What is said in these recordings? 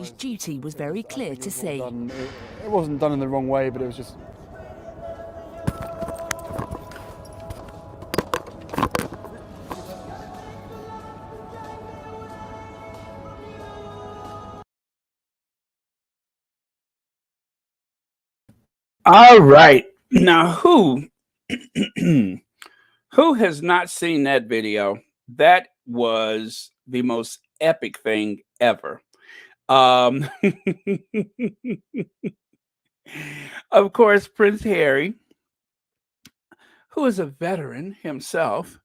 His duty was very clear to see. It wasn't done in the wrong way, but it was just. All right. Now, who who has not seen that video? That was the most epic thing ever. Um, of course, Prince Harry, who is a veteran himself.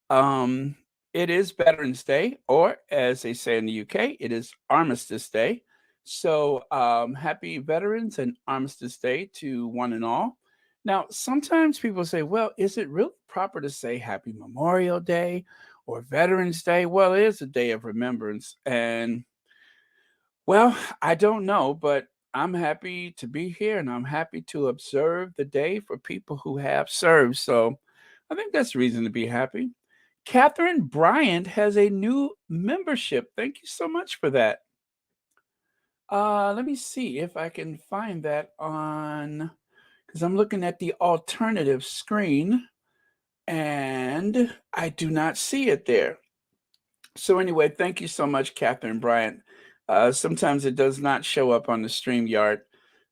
Um, it is Veterans Day, or as they say in the UK, it is Armistice Day. So, happy Veterans and Armistice Day to one and all. Now, sometimes people say, well, is it really proper to say Happy Memorial Day or Veterans Day? Well, it is a day of remembrance. And, well, I don't know, but I'm happy to be here and I'm happy to observe the day for people who have served. So, I think that's reason to be happy. Catherine Bryant has a new membership. Thank you so much for that. Let me see if I can find that on, because I'm looking at the alternative screen and I do not see it there. So anyway, thank you so much, Catherine Bryant. Sometimes it does not show up on the StreamYard,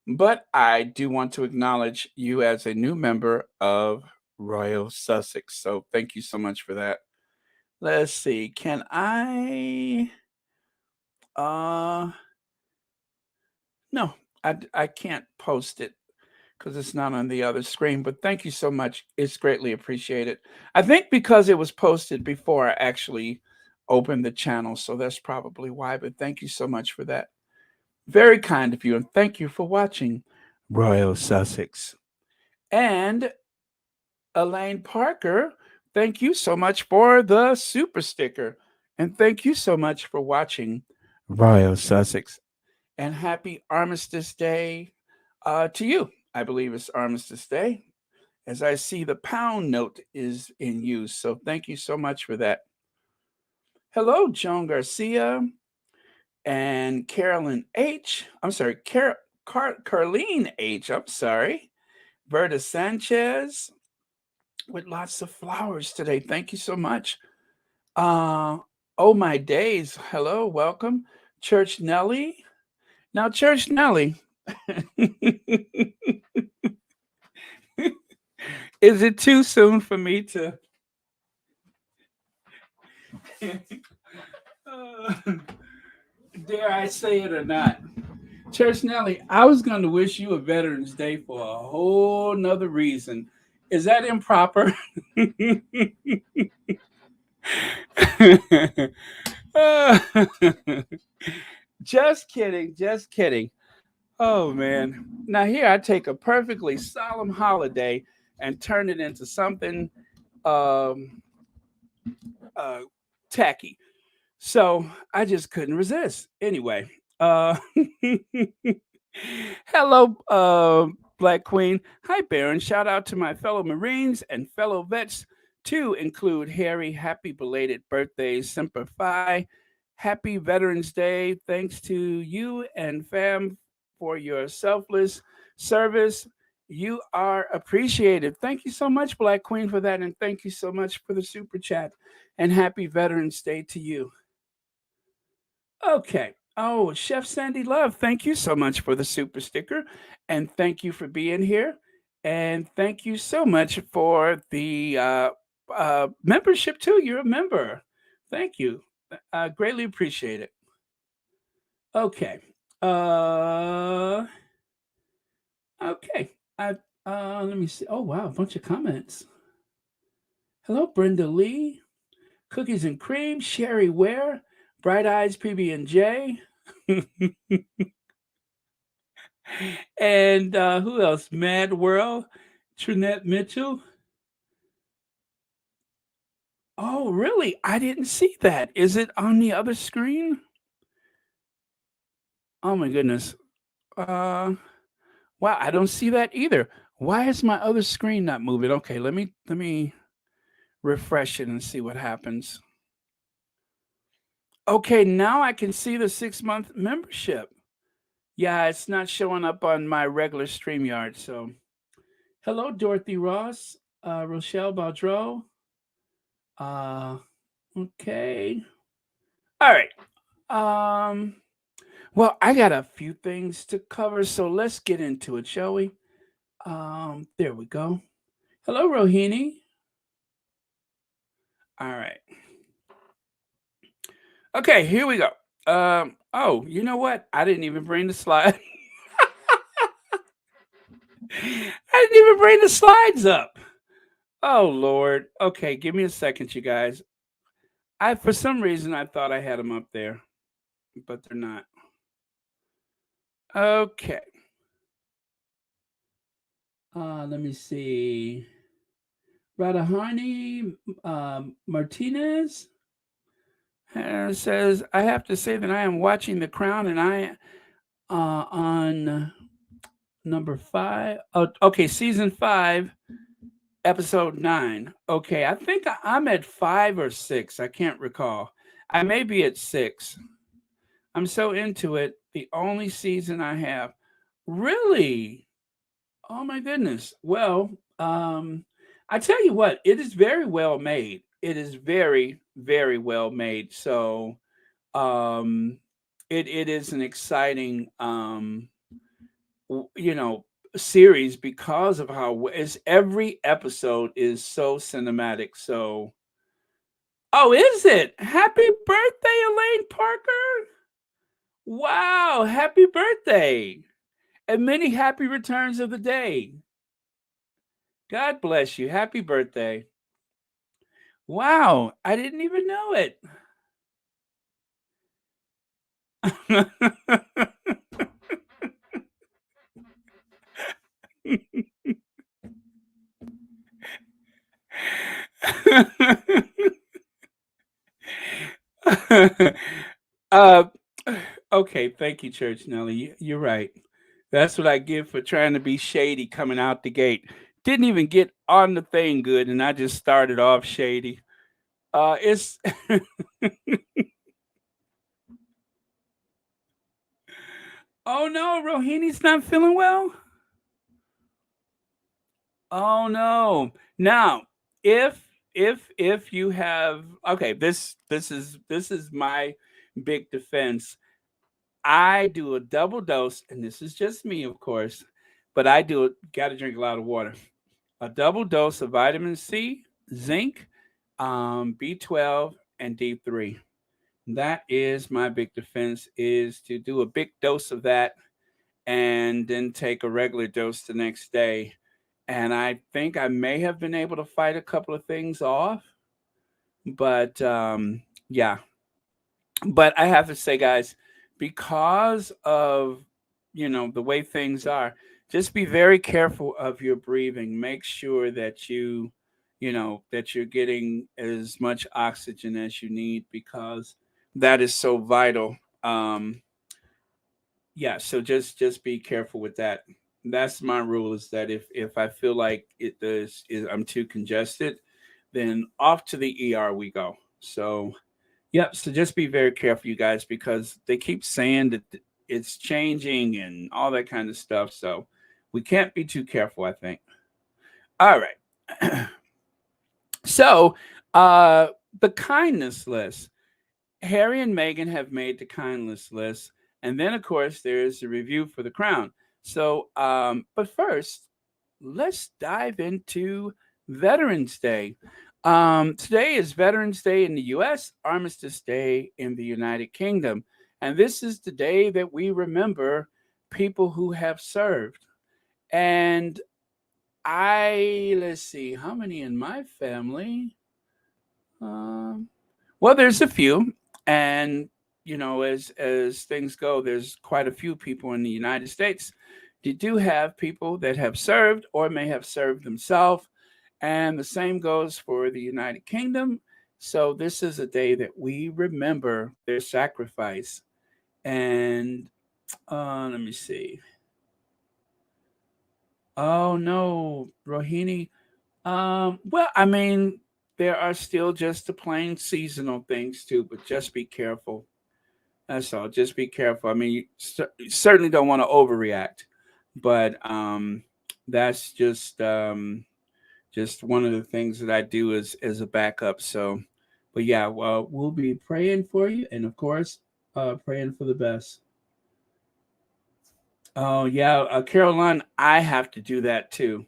but I do want to acknowledge you as a new member of Royal Sussex. So thank you so much for that. Let's see. Can I? Uh, no, I can't post it because it's not on the other screen. But thank you so much. It's greatly appreciated. I think because it was posted before I actually opened the channel, so that's probably why. But thank you so much for that. Very kind of you, and thank you for watching Royal Sussex. And Elaine Parker, thank you so much for the super sticker. And thank you so much for watching Royal Sussex. And happy Armistice Day to you. I believe it's Armistice Day, as I see the pound note is in use. So thank you so much for that. Hello, Joan Garcia and Carolyn H. I'm sorry, Carlene H. I'm sorry. Berta Sanchez with lots of flowers today. Thank you so much. Oh my days. Hello, welcome. Church Nelly. Now, Church Nelly, is it too soon for me to? uh, dare I say it or not? Church Nelly, I was going to wish you a Veterans Day for a whole nother reason. Is that improper? Just kidding, just kidding. Oh man. Now here I take a perfectly solemn holiday and turn it into something um uh tacky. So I just couldn't resist. Anyway, hello, Black Queen. Hi, Baron. Shout out to my fellow Marines and fellow vets to include Harry. Happy belated birthday, Semper Fi. Happy Veterans Day. Thanks to you and fam for your selfless service. You are appreciated. Thank you so much, Black Queen, for that. And thank you so much for the super chat. And happy Veterans Day to you. Okay. Oh, Chef Sandy Love, thank you so much for the super sticker. And thank you for being here. And thank you so much for the membership, too. You're a member. Thank you. I greatly appreciate it. Okay. Uh, okay. Let me see. Oh, wow. A bunch of comments. Hello, Brenda Lee. Cookies and Cream. Sherry Ware. Bright Eyes PB&J. And who else? Mad World, Trinette Mitchell. Oh, really? I didn't see that. Is it on the other screen? Oh my goodness. Uh, wow, I don't see that either. Why is my other screen not moving? Okay, let me refresh it and see what happens. Okay, now I can see the 6-month membership. Yeah, it's not showing up on my regular StreamYard. So, hello, Dorothy Ross, Rochelle Baudreau. Uh, okay. All right. Um, well, I got a few things to cover, so let's get into it, shall we? There we go. Hello, Rohini. All right. Okay, here we go. Oh, you know what? I didn't even bring the slide. I didn't even bring the slides up. Oh Lord. Okay, give me a second, you guys. I for some reason I thought I had them up there, but they're not. Okay. Let me see. Radahani Martinez says, I have to say that I am watching The Crown and I on number 5. Oh, okay, season 5, episode 9. Okay, I think I'm at 5 or 6. I can't recall. I may be at 6. I'm so into it. The only season I have. Really? Oh my goodness. Well, I tell you what, it is very well made. It is very, very well made. So, um, it is an exciting, you know, series because of how is every episode is so cinematic. So, oh, is it? Happy birthday, Elaine Parker! Wow, happy birthday! And many happy returns of the day. God bless you. Happy birthday. Wow, I didn't even know it. uh, okay, thank you, Church Nelly. You're right. That's what I get for trying to be shady coming out the gate. Didn't even get on the thing good, and I just started off shady. It's oh no, Rohini's not feeling well. Oh no. Now, if you have okay, this is my big defense. I do a double dose, and this is just me, of course, but I do it. Got to drink a lot of water. A double dose of vitamin C, zinc, B12, and D3. That is my big defense: is to do a big dose of that, and then take a regular dose the next day. And I think I may have been able to fight a couple of things off, but yeah, but I have to say, guys, because of the way things are, just be very careful of your breathing. Make sure that that you're getting as much oxygen as you need because that is so vital. Yeah, so just be careful with that. That's my rule is that if I feel like I'm too congested, then off to the ER we go. So yep. So just be very careful, you guys, because they keep saying that it's changing and all that kind of stuff. So we can't be too careful, I think. All right. So uh, the kindness list. Harry and Meghan have made the kindness list. And then, of course, there's the review for the crown. So, but first, let's dive into Veterans Day. Today is Veterans Day in the US, Armistice Day in the United Kingdom. And this is the day that we remember people who have served. And let's see, how many in my family? Um, well, there's a few. And, as things go, there's quite a few people in the United States. You do have people that have served or may have served themselves and the same goes for the United Kingdom. So this is a day that we remember their sacrifice. And let me see. Oh no, Rohini. Well, I mean, there are still just the plain seasonal things too, but just be careful. That's all. Just be careful. I mean, you certainly don't want to overreact, but that's just one of the things that I do as a backup. So, but yeah, well, we'll be praying for you, and of course, praying for the best. Oh yeah, Caroline, I have to do that too.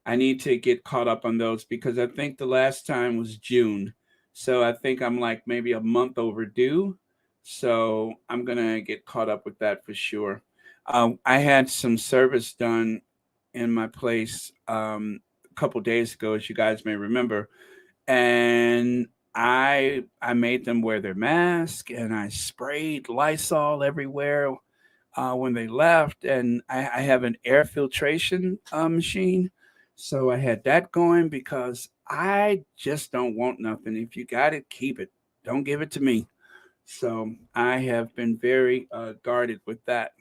I need to get caught up on those because I think the last time was June. So I think I'm like maybe a month overdue. So I'm going to get caught up with that for sure. I had some service done in my place a couple days ago, as you guys may remember. And I made them wear their mask and I sprayed Lysol everywhere when they left, and I have an air filtration machine, so I had that going because I just don't want nothing. If you got it, keep it. Don't give it to me. So I have been very guarded with that.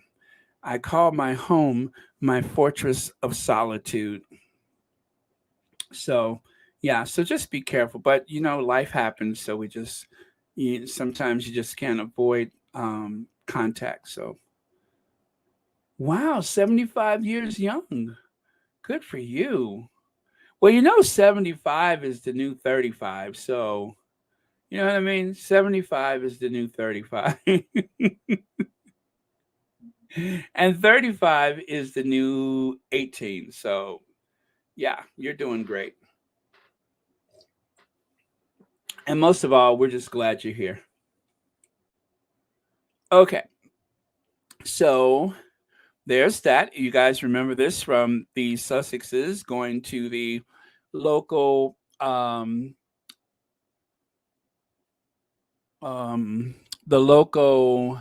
I call my home my fortress of solitude. So yeah, so just be careful. But life happens, so sometimes you just can't avoid contact. So wow, 75 years young. Good for you. Well, 75 is the new 35. So, you know what I mean? 75 is the new 35. And 35 is the new 18. So, yeah, you're doing great. And most of all, we're just glad you're here. Okay. So, there's that. You guys remember this from the Sussexes going to local um the local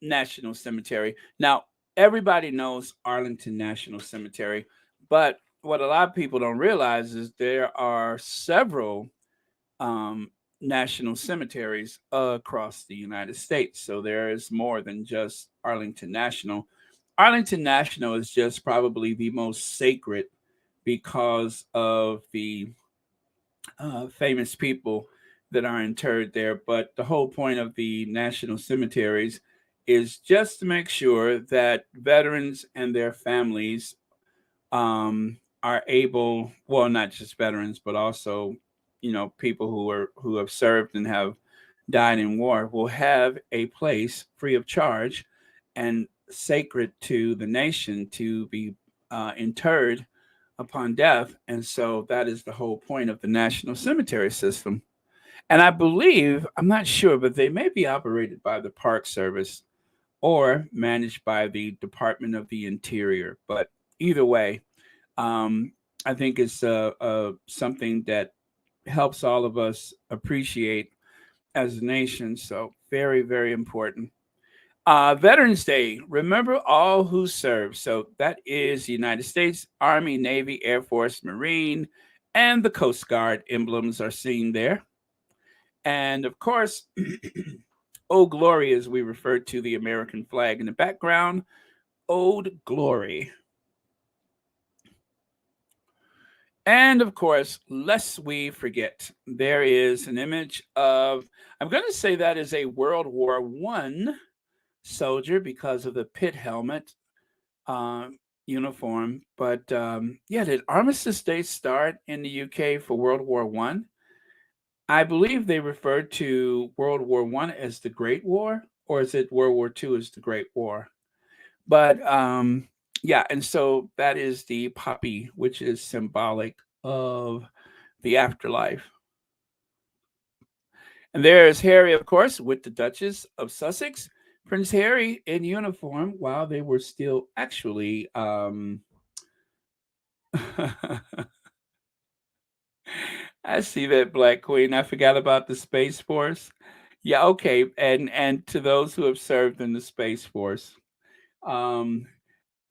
national cemetery. Now, everybody knows Arlington National Cemetery, but what a lot of people don't realize is there are several um national cemeteries across the United States. So there is more than just Arlington National. Arlington National is just probably the most sacred because of the famous people that are interred there. But the whole point of the national cemeteries is just to make sure that veterans and their families are able, well, not just veterans, but also, people who have served and have died in war will have a place free of charge and sacred to the nation to be interred upon death. And so that is the whole point of the national cemetery system. And I believe, I'm not sure, but they may be operated by the Park Service or managed by the Department of the Interior. But either way, um, I think it's something that helps all of us appreciate as a nation. So, very, very important. Veterans Day, remember all who served. So that is the United States Army, Navy, Air Force, Marine, and the Coast Guard emblems are seen there. And of course, Old Glory, as we refer to the American flag in the background, Old Glory. And of course, lest we forget, there is an image of, I'm going to say that is a World War I soldier because of the pit helmet uniform. But yeah, did Armistice Day start in the UK for World War I? I believe they referred to World War I as the Great War, or is it World War II as the Great War? But yeah, and so that is the poppy, which is symbolic of the afterlife. And there's Harry, of course, with the Duchess of Sussex. Prince Harry in uniform while they were still actually I see that, Black Queen. I forgot about the Space Force. Yeah, okay. And to those who have served in the Space Force. Um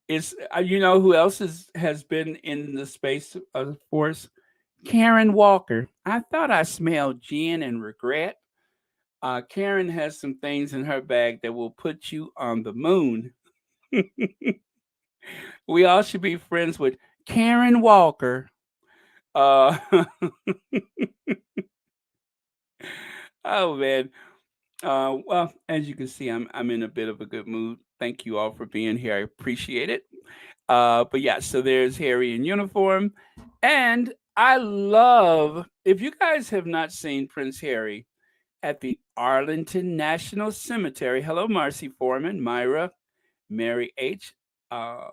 is you know who else has been in the Space Force? Karen Walker. I thought I smelled gin and regret. Karen has some things in her bag that will put you on the moon. We all should be friends with Karen Walker. Uh, oh man. Well, as you can see, I'm in a bit of a good mood. Thank you all for being here. I appreciate it. But yeah, so there's Harry in uniform, and I love. If you guys have not seen Prince Harry at the Arlington National Cemetery, hello, Marcy Foreman, Myra, Mary H. Uh,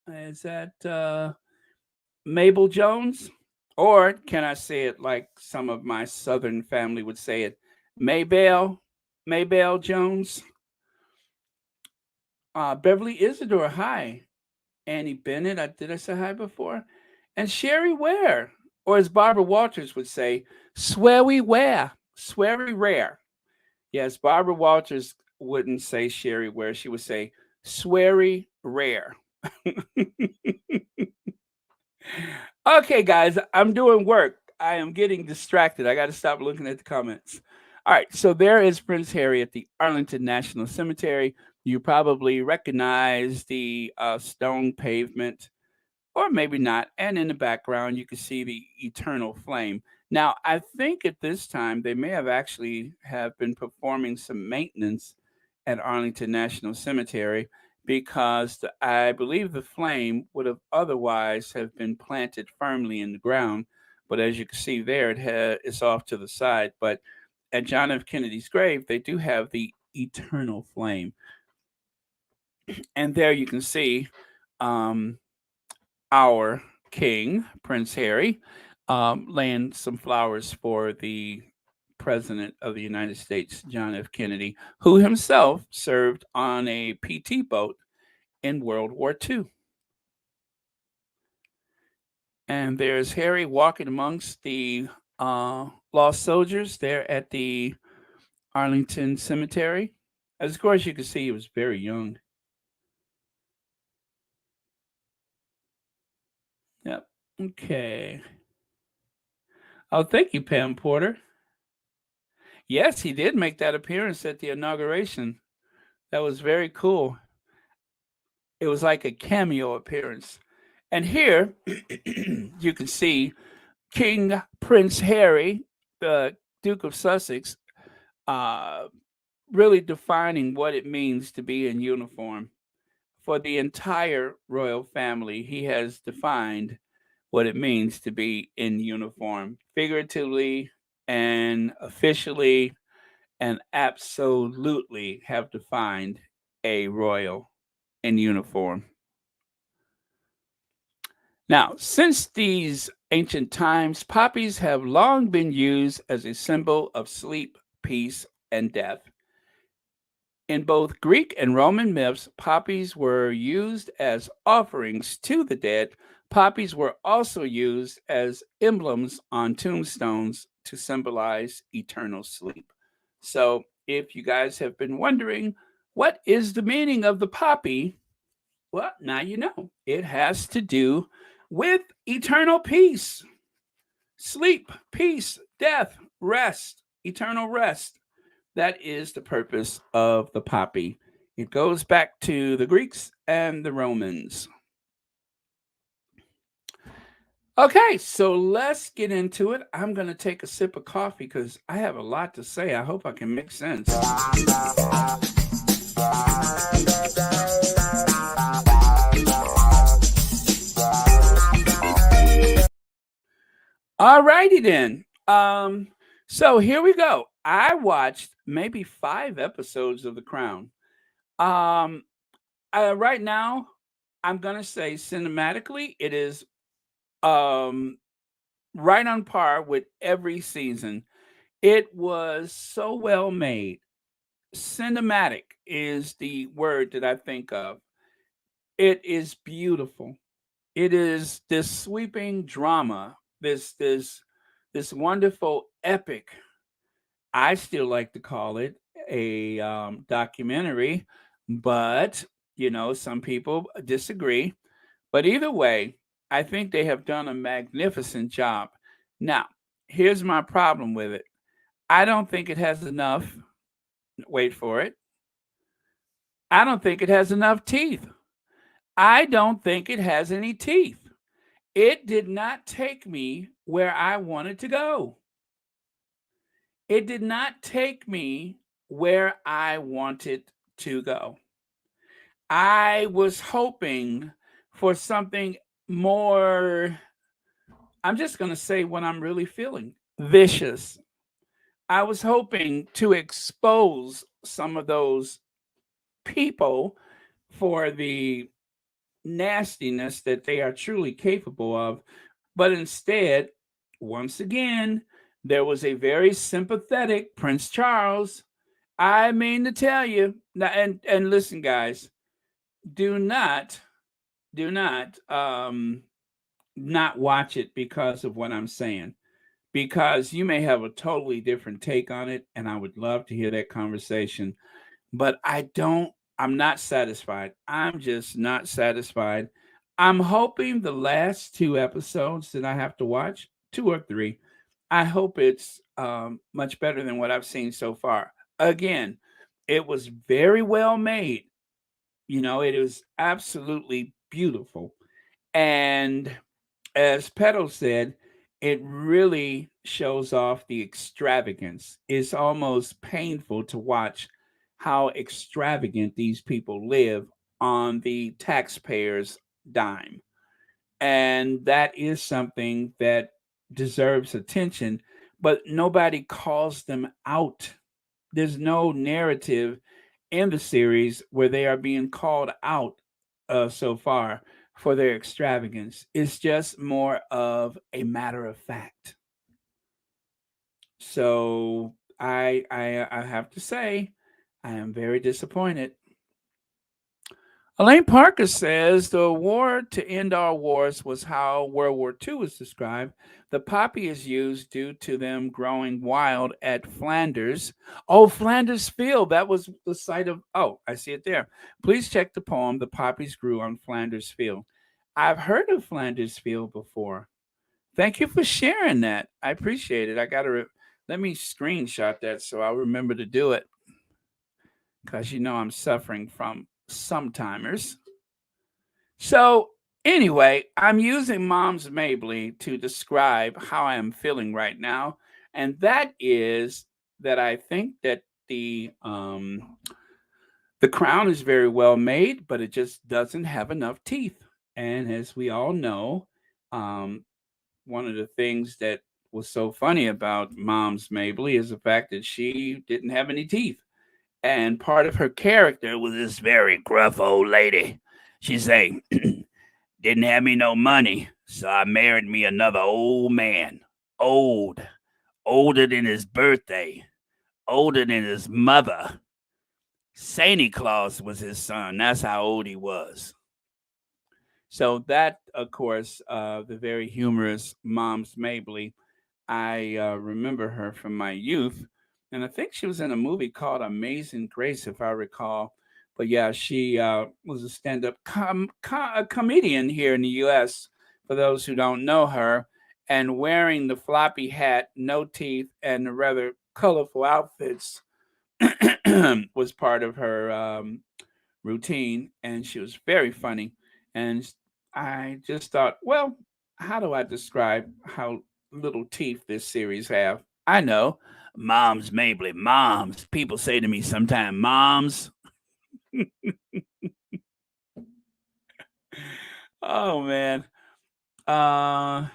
is that Mabel Jones? Or can I say it like some of my Southern family would say it? Maybelle, Maybelle Jones, Beverly Isidore, hi. Annie Bennett, did I say hi before? And Sherry Ware, or as Barbara Walters would say, Sweary Ware, Sweary Rare. Yes, Barbara Walters wouldn't say Sherry Ware, she would say Sweary Rare. Okay, guys, I'm doing work. I am getting distracted. I got to stop looking at the comments. All right, so there is Prince Harry at the Arlington National Cemetery. You probably recognize the stone pavement, or maybe not. And in the background, you can see the eternal flame. Now, I think at this time they may have actually have been performing some maintenance at Arlington National Cemetery because I believe the flame would have otherwise have been planted firmly in the ground. But as you can see there, it's off to the side. But at John F. Kennedy's grave, they do have the eternal flame. And there you can see um, our king, Prince Harry, laying some flowers for the President of the United States, John F. Kennedy, who himself served on a PT boat in World War II. And there's Harry walking amongst the lost soldiers there at the Arlington Cemetery. As of course you can see, he was very young. Yep. Okay. Oh, thank you, Pam Porter. Yes, he did make that appearance at the inauguration. That was very cool. It was like a cameo appearance. And here you can see King Prince Harry, the Duke of Sussex, uh, really defining what it means to be in uniform. For the entire royal family, he has defined what it means to be in uniform, figuratively and officially, and absolutely have defined a royal in uniform. Now, since these ancient times, poppies have long been used as a symbol of sleep, peace, and death. In both Greek and Roman myths, poppies were used as offerings to the dead. Poppies were also used as emblems on tombstones to symbolize eternal sleep. So, if you guys have been wondering, what is the meaning of the poppy? Well, now you know. It has to do with eternal peace, sleep, peace, death, rest, eternal rest. That is the purpose of the poppy. It goes back to the Greeks and the Romans. Okay, so let's get into it. I'm going to take a sip of coffee because I have a lot to say. I hope I can make sense. All righty then. So here we go. I watched maybe 5 episodes of The Crown. Um, right now, I'm gonna say cinematically, it is um right on par with every season. It was so well made. Cinematic is the word that I think of. It is beautiful. It is this sweeping drama, this wonderful epic. I still like to call it a documentary, but some people disagree. But either way, I think they have done a magnificent job. Now, here's my problem with it. I don't think it has enough. Wait for it. I don't think it has enough teeth. I don't think it has any teeth. It did not take me where I wanted to go. It did not take me where I wanted to go. I was hoping for something more, I'm just going to say what I'm really feeling, vicious. I was hoping to expose some of those people for the nastiness that they are truly capable of. But instead, once again, there was a very sympathetic Prince Charles. I mean to tell you, and listen, guys, do not, do not, not watch it because of what I'm saying, because you may have a totally different take on it, and I would love to hear that conversation. But I'm not satisfied. I'm just not satisfied. I'm hoping the last two episodes that I have to watch, two or three, I hope it's much better than what I've seen so far. Again, it was very well made. It was absolutely beautiful. And as Petal said, it really shows off the extravagance. It's almost painful to watch how extravagant these people live on the taxpayers' dime. And that is something that deserves attention, but nobody calls them out. There's no narrative in the series where they are being called out so far for their extravagance. It's just more of a matter of fact. So I have to say, I am very disappointed. Elaine Parker says the war to end all wars was how World War II was described. The poppy is used due to them growing wild at Flanders. Oh, Flanders Field. That was the site of. Oh, I see it there. Please check the poem. The poppies grew on Flanders Field. I've heard of Flanders Field before. Thank you for sharing that. I appreciate it. I got to let me screenshot that so I'll remember to do it, because I'm suffering from sometimers. So, anyway, I'm using Mom's Mabley to describe how I am feeling right now. And that is that I think that the crown is very well made, but it just doesn't have enough teeth. And as we all know, um, one of the things that was so funny about Mom's Mabley is the fact that she didn't have any teeth. And part of her character was this very gruff old lady. She say, didn't have me no money, so I married me another old man. Old. Older than his birthday. Older than his mother. Santa Claus was his son. That's how old he was. So that, of course, the very humorous Mom's Mabley, I remember her from my youth. And I think she was in a movie called Amazing Grace, if I recall. But yeah, she was a stand-up comedian here in the U.S., for those who don't know her, and wearing the floppy hat, no teeth, and the rather colorful outfits was part of her routine, and she was very funny. And I just thought, well, how do I describe how little teeth this series have? I know, Mom's Mabley, moms. People say to me sometimes, moms. Oh man. Uh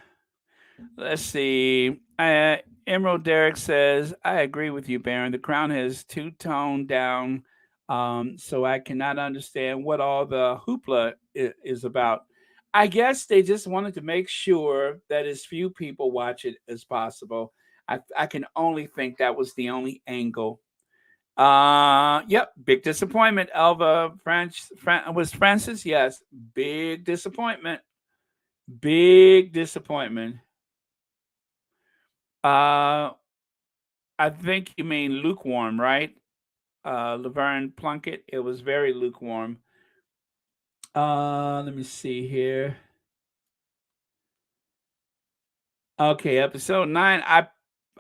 let's see. Emerald Derek says, I agree with you, Baron. The crown has too toned down, so I cannot understand what all the hoopla is about. I guess they just wanted to make sure that as few people watch it as possible. I can only think that was the only angle. Yep, big disappointment. Elva was Francis. Yes, big disappointment. Big disappointment. Uh, I think you mean lukewarm, right? Laverne Plunkett. It was very lukewarm. Let me see here. Okay, episode 9.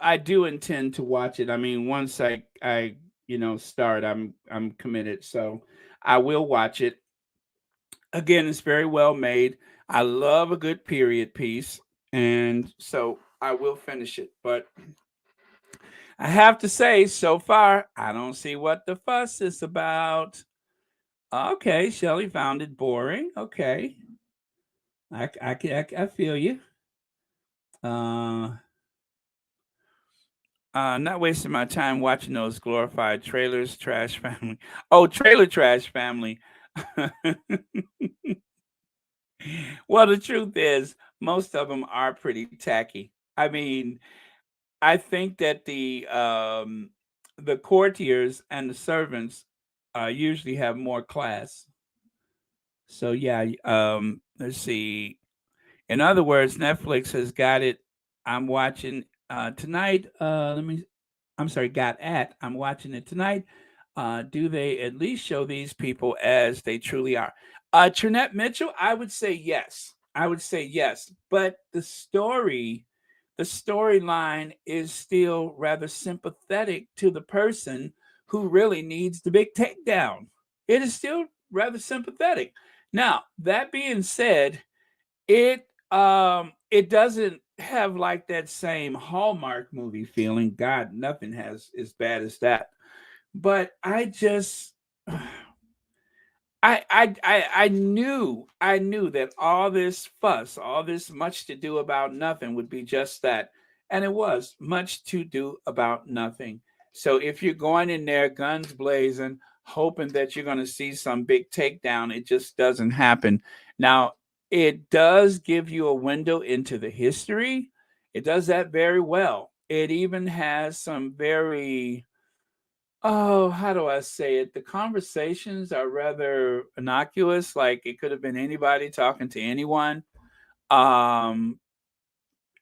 I do intend to watch it. I mean, once I start, I'm committed. So I will watch it. Again, it's very well made. I love a good period piece, and so I will finish it. But I have to say, so far, I don't see what the fuss is about. Okay, Shelley found it boring. Okay, I feel you. Uh, not wasting my time watching those glorified trailers, trash family. Oh, trailer trash family. Well, the truth is, most of them are pretty tacky. I mean, I think that the courtiers and the servants usually have more class. So yeah, let's see. In other words, Netflix has got it. I'm watching tonight. I'm sorry, got at. I'm watching it tonight. Do they at least show these people as they truly are? Trinette Mitchell, I would say yes. I would say yes. But the storyline is still rather sympathetic to the person who really needs the big takedown. It is still rather sympathetic. Now, that being said, it doesn't have like that same Hallmark movie feeling. God, nothing has as bad as that. But I just I knew that all this fuss, all this much to do about nothing would be just that. And it was much to do about nothing. So if you're going in there guns blazing, hoping that you're going to see some big takedown, it just doesn't happen. Now, it does give you a window into the history. It does that very well. It even has some very how do I say it? The conversations are rather innocuous, like it could have been anybody talking to anyone. Um,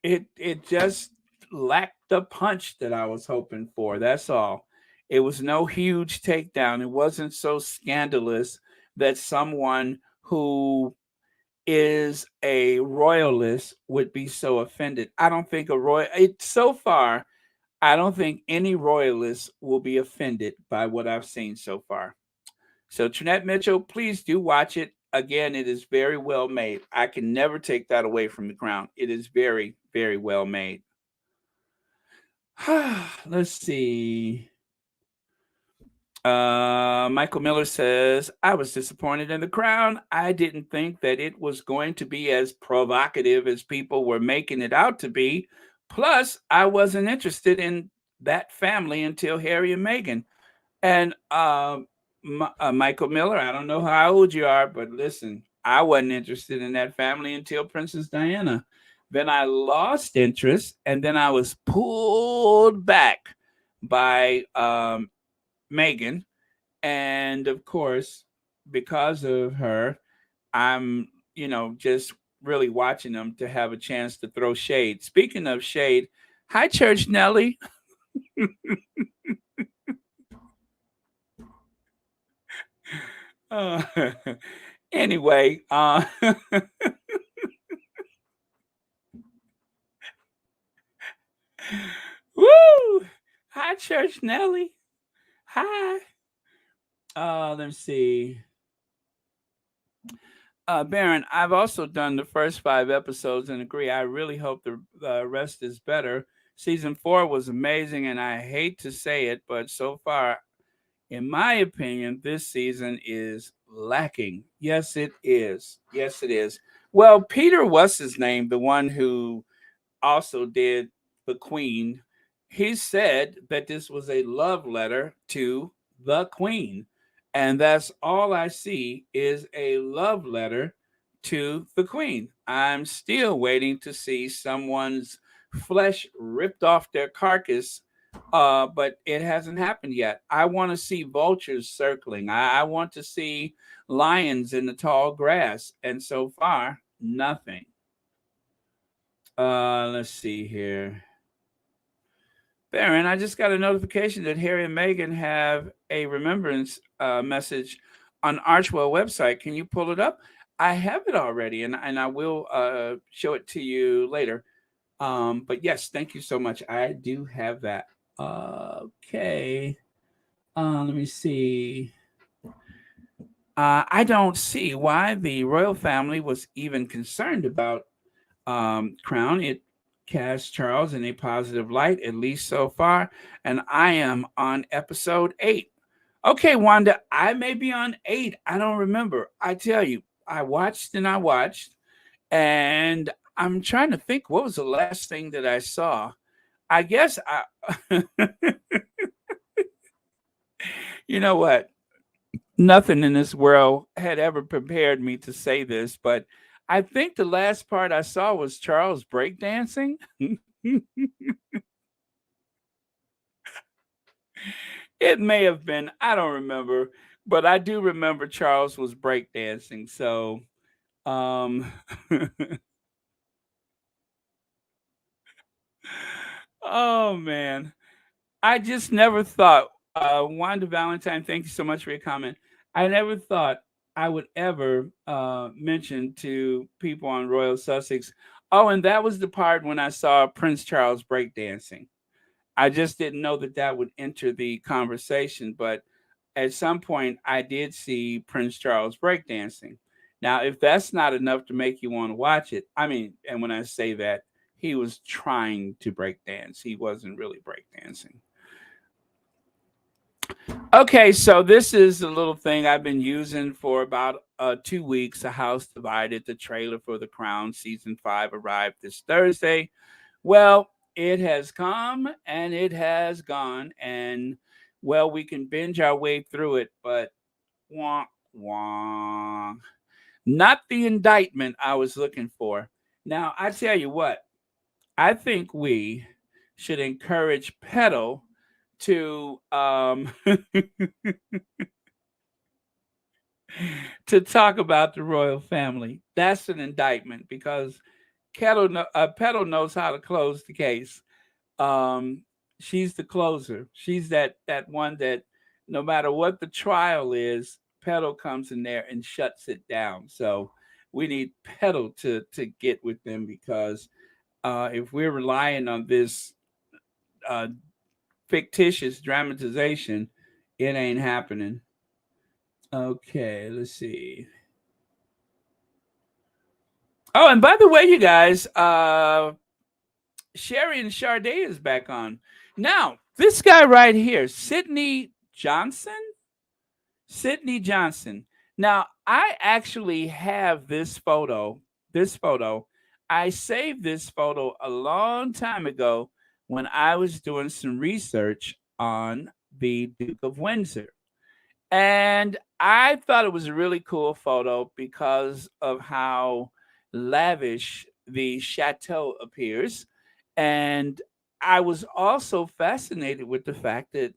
it just lacked the punch that I was hoping for. That's all. It was no huge takedown. It wasn't so scandalous that someone who is a royalist would be so offended. I don't think a royal. It so far I don't think any royalists will be offended by what I've seen so far. So, Trinette Mitchell, please do watch it. Again, it is very well made. I can never take that away from the crown. It is very, very well made. Let's see. Michael Miller says, I was disappointed in The Crown. I didn't think that it was going to be as provocative as people were making it out to be. Plus, I wasn't interested in that family until Harry and Meghan. And Michael Miller, I don't know how old you are, but listen, I wasn't interested in that family until Princess Diana. Then I lost interest, and then I was pulled back by Meghan, and of course, because of her, I'm just really watching them to have a chance to throw shade. Speaking of shade, hi Church Nelly. uh, anyway, woo! Hi Church Nelly. Hi. Let's see. Baron, I've also done the first 5 episodes and agree. I really hope the rest is better. Season 4 was amazing, and I hate to say it, but so far, in my opinion, this season is lacking. Yes, it is. Yes, it is. Well, Peter, what's his name? The one who also did The Queen, he said that this was a love letter to the Queen. And that's all I see is a love letter to the Queen. I'm still waiting to see someone's flesh ripped off their carcass, but it hasn't happened yet. I want to see vultures circling. I want to see lions in the tall grass. And so far, nothing. Let's see here. Baron, I just got a notification that Harry and Meghan have a remembrance message on Archwell website. Can you pull it up? I have it already, and I will show it to you later. But yes, thank you so much. I do have that. Okay. Let me see. I don't see why the royal family was even concerned about Crown. cast Charles in a positive light, at least so far. And I am on episode 8. Okay, Wanda, I may be on 8. I don't remember. I tell you, I watched and I watched, and I'm trying to think what was the last thing that I saw. I guess I, you know what? Nothing in this world had ever prepared me to say this, but I think the last part I saw was Charles breakdancing. It may have been, I don't remember, but I do remember Charles was breakdancing. So, um, oh man, I just never thought, Wanda Valentine, thank you so much for your comment. I never thought I would ever mention to people on Royal Sussex. Oh, and that was the part when I saw Prince Charles breakdancing. I just didn't know that that would enter the conversation, but at some point I did see Prince Charles breakdancing. Now, if that's not enough to make you want to watch it, I mean, and when I say that, he was trying to breakdance. He wasn't really breakdancing. Okay, so this is a little thing I've been using for about 2 weeks. A House Divided, the trailer for The Crown season 5 arrived this Thursday. Well, it has come and it has gone, and well, we can binge our way through it, but wah, wah. Not the indictment I was looking for. Now, I tell you what, I think we should encourage Petal to to talk about the royal family. That's an indictment because Petal knows how to close the case. Um, she's the closer. She's that one that no matter what the trial is, Petal comes in there and shuts it down. So we need Petal to get with them because if we're relying on this uh, fictitious dramatization, it ain't happening. Okay, let's see. Oh, and by the way, you guys, Sherry and Sade is back on. Now, this guy right here, Sydney Johnson. Sydney Johnson. Now, I actually have this photo. This photo. I saved this photo a long time ago when I was doing some research on the Duke of Windsor. And I thought it was a really cool photo because of how lavish the chateau appears. And I was also fascinated with the fact that,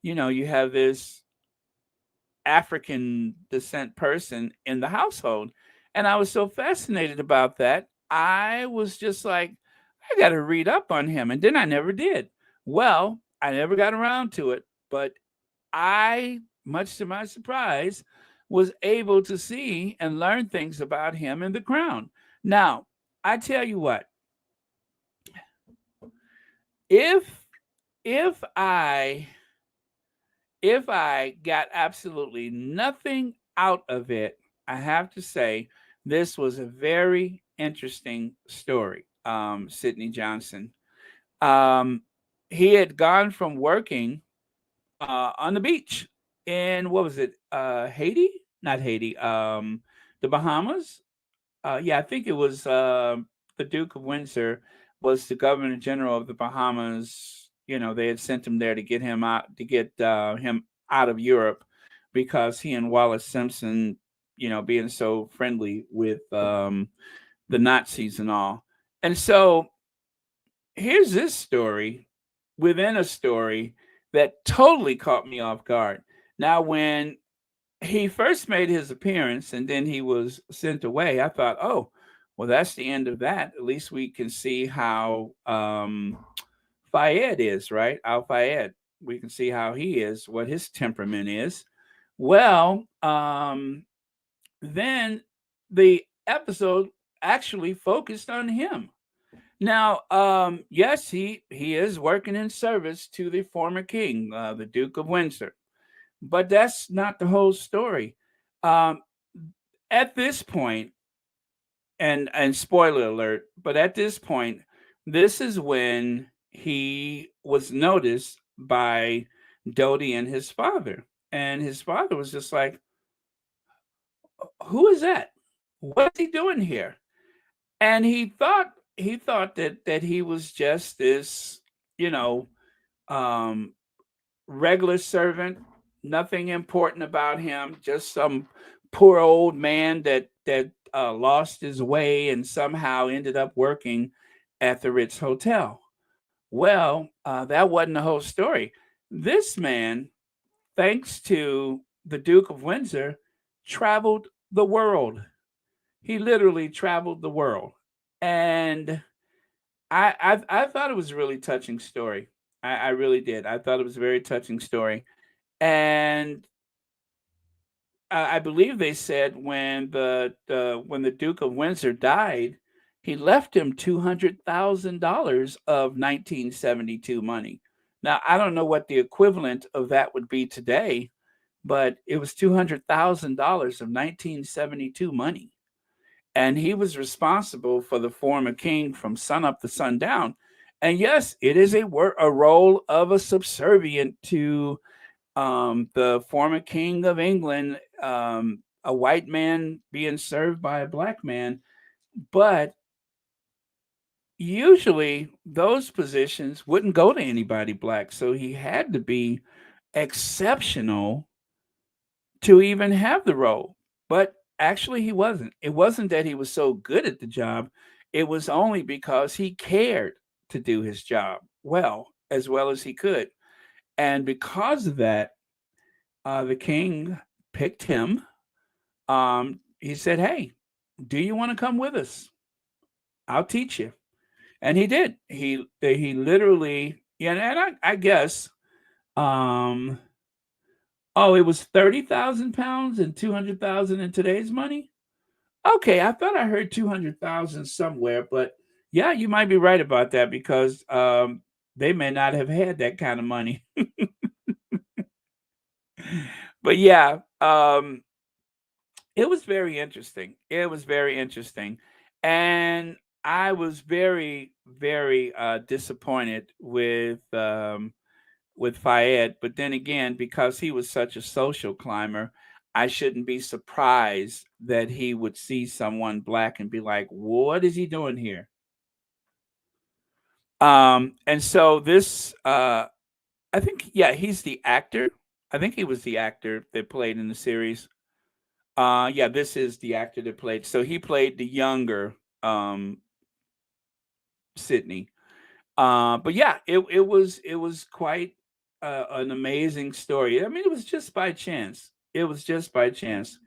you have this African descent person in the household. And I was so fascinated about that. I was just like, I got to read up on him. And then I never did. Well, I never got around to it. But I, much to my surprise, was able to see and learn things about him and the crown. Now, I tell you what, if if I if I got absolutely nothing out of it, I have to say this was a very interesting story. Sidney Johnson. Um, he had gone from working on the beach in what was it? Haiti? Not Haiti. The Bahamas. Yeah, I think it was the Duke of Windsor was the Governor General of the Bahamas. They had sent him there to get him out to get him out of Europe because he and Wallace Simpson, being so friendly with the Nazis and all. And so here's this story within a story that totally caught me off guard. Now, when he first made his appearance and then he was sent away, I thought, oh, well, that's the end of that. At least we can see how Fayed is, right? Al Fayed. We can see how he is, what his temperament is. Well, then the episode actually focused on him. Now, yes, he is working in service to the former king, the Duke of Windsor, but that's not the whole story. Um, at this point, and spoiler alert, but at this point, This is when he was noticed by Dodie and his father. And his father was just like, who is that? What's he doing here? And he thought that he was just this, you know, um, regular servant, nothing important about him, just some poor old man that lost his way and somehow ended up working at the Ritz Hotel. Well, that wasn't the whole story. This man, thanks to the Duke of Windsor, traveled the world. He literally traveled the world, and I thought it was a really touching story. I really did. I thought it was a very touching story, and I believe they said when the Duke of Windsor died, he left him $200,000 of 1972 money. Now I don't know what the equivalent of that would be today, but it was $200,000 of 1972 money, and he was responsible for the former king from sunup to sundown. And yes, it is a role of a subservient to the former king of England, a white man being served by a black man. But usually those positions wouldn't go to anybody black. So he had to be exceptional to even have the role. But actually, he wasn't. It wasn't that he was so good at the job, it was only because he cared to do his job as well as he could. And because of that, the king picked him. He said, "Hey, do you want to come with us? I'll teach you." And he did. He literally, yeah, and I guess, um, oh, it was 30,000 pounds and 200,000 in today's money. Okay, I thought I heard 200,000 somewhere, but yeah, you might be right about that because they may not have had that kind of money. But yeah, it was very interesting. It was very interesting. And I was very, very disappointed with Fayed. But then again, because he was such a social climber, I shouldn't be surprised that he would see someone black and be like, "What is he doing here?" And so this, I think, yeah, he's the actor. I think he was the actor that played in the series. Yeah, this is the actor that played. So he played the younger um Sydney. But yeah, it was quite an amazing story. I mean, it was just by chance. It was just by chance.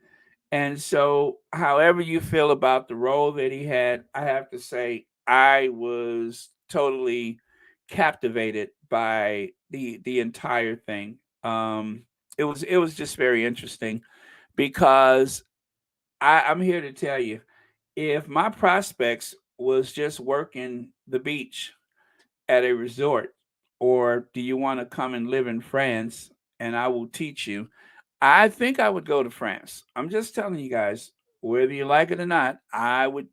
And so, however you feel about the role that he had, I have to say I was totally captivated by the entire thing. It was just very interesting because I'm here to tell you, if my prospects was just working the beach at a resort, or do you want to come and live in France and I will teach you? I think I would go to France. I'm just telling you guys, whether you like it or not, I would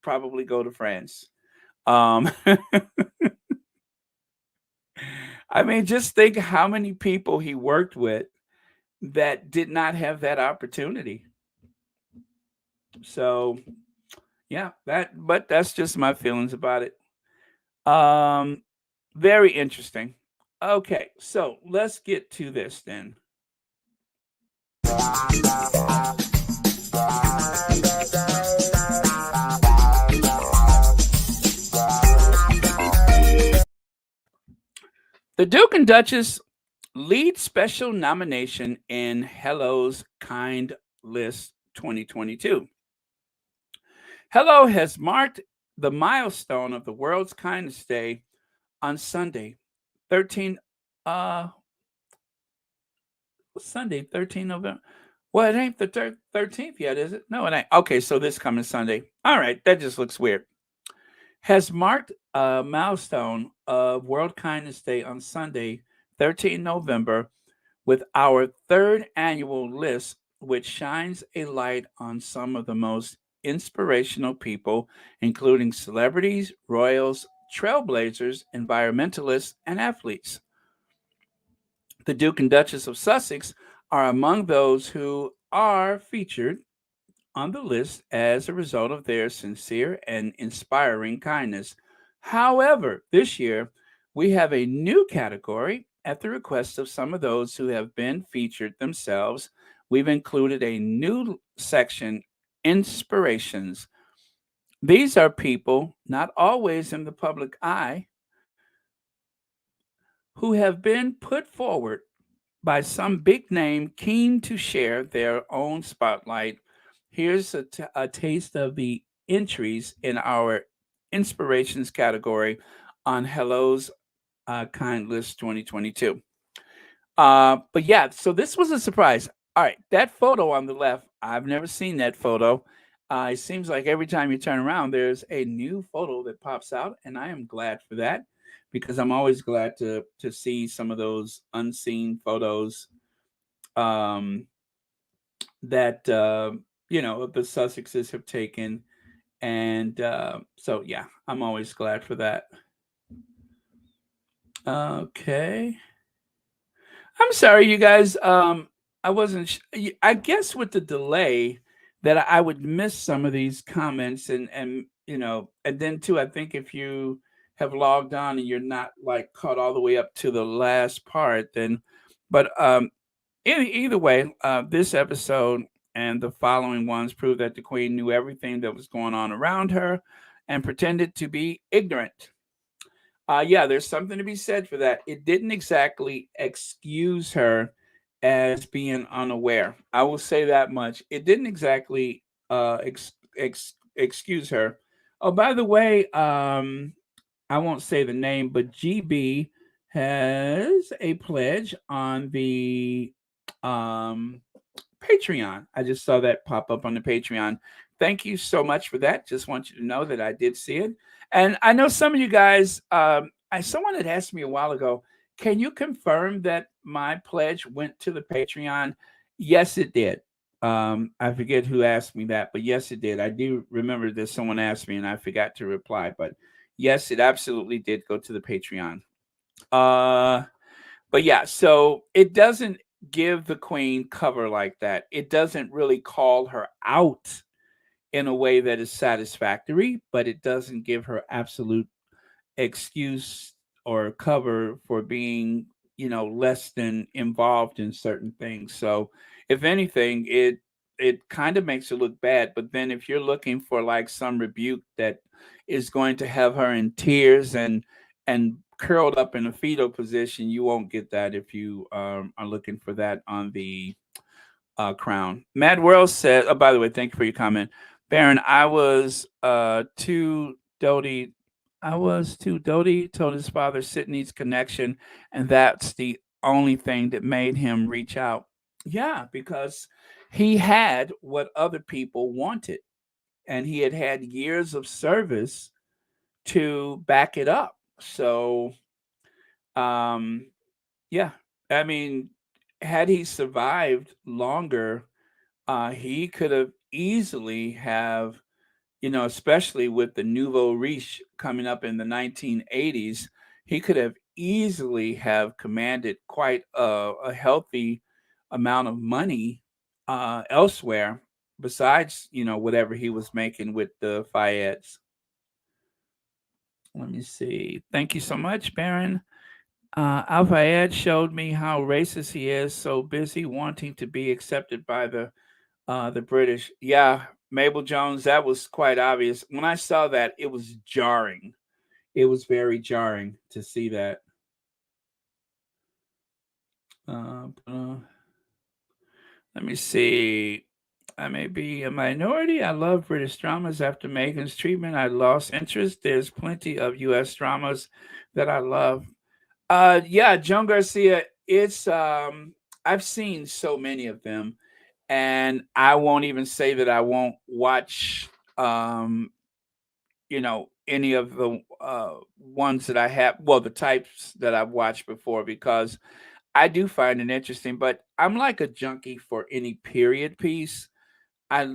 probably go to France. Um I mean, just think how many people he worked with that did not have that opportunity. So, yeah, but that's just my feelings about it. Um Very interesting. Okay, so let's get to this then. The Duke and Duchess lead special nomination in Hello's Kind List 2022. Hello has marked the milestone of the World's Kindness Day on Sunday, 13 uh Sunday, 13 November. Well, it ain't the 13th yet, is it? No, it ain't. Okay, so this coming Sunday. All right, that just looks weird. Has marked a milestone of World Kindness Day on Sunday, 13 November, with our third annual list, which shines a light on some of the most inspirational people, including celebrities, royals, trailblazers, environmentalists, and athletes. The Duke and Duchess of Sussex are among those who are featured on the list as a result of their sincere and inspiring kindness. However, this year we have a new category at the request of some of those who have been featured themselves. We've included a new section, Inspirations. These are people not always in the public eye who have been put forward by some big name keen to share their own spotlight. Here's a taste of the entries in our inspirations category on Hello's Kind List 2022. But yeah, so this was a surprise. All right, that photo on the left, I've never seen that photo. It seems like every time you turn around, there's a new photo that pops out, and I am glad for that because I'm always glad to see some of those unseen photos um, that the Sussexes have taken, and so yeah, I'm always glad for that. Okay. I'm sorry, you guys. I wasn't. I guess with the delay, that I would miss some of these comments, and and then too, I think if you have logged on and you're not like caught all the way up to the last part, then, but either way, this episode and the following ones prove that the Queen knew everything that was going on around her, and pretended to be ignorant. Yeah, there's something to be said for that. It didn't exactly excuse her as being unaware. I will say that much. It didn't exactly excuse her. Oh, by the way, I won't say the name, but GB has a pledge on the um, Patreon. I just saw that pop up on the Patreon. Thank you so much for that. Just want you to know that I did see it. And I know some of you guys, someone had asked me a while ago, can you confirm that my pledge went to the Patreon? Yes, it did. I forget who asked me that, but yes, it did. I do remember that someone asked me and I forgot to reply, but yes, it absolutely did go to the Patreon. But yeah, so it doesn't give the Queen cover like that. It doesn't really call her out in a way that is satisfactory, but it doesn't give her absolute excuse or cover for being, less than involved in certain things. So, if anything, it kind of makes it look bad. But then, if you're looking for like some rebuke that is going to have her in tears and curled up in a fetal position, you won't get that if you are looking for that on the crown. Mad World said, oh, by the way, thank you for your comment. Baron, I was too doty. Told his father Sydney's connection, and that's the only thing that made him reach out. Yeah, because he had what other people wanted, and he had had years of service to back it up. So, um, yeah, I mean, had he survived longer, he could have easily have, especially with the nouveau riche coming up in the 1980s, he could have easily have commanded quite a healthy amount of money elsewhere besides, whatever he was making with the Fayeds. Let me see. Thank you so much, Baron. Al Fayed showed me how racist he is, so busy wanting to be accepted by the British. Yeah, Mabel Jones, that was quite obvious. When I saw that, it was jarring. It was very jarring to see that. Let me see. I may be a minority. I love British dramas. After Meghan's treatment, I lost interest. There's plenty of U.S. dramas that I love. Yeah, Joan Garcia. It's I've seen so many of them, and I won't even say that I won't watch any of the ones that I have, well, the types that I've watched before, because I do find it interesting. But I'm like a junkie for any period piece. I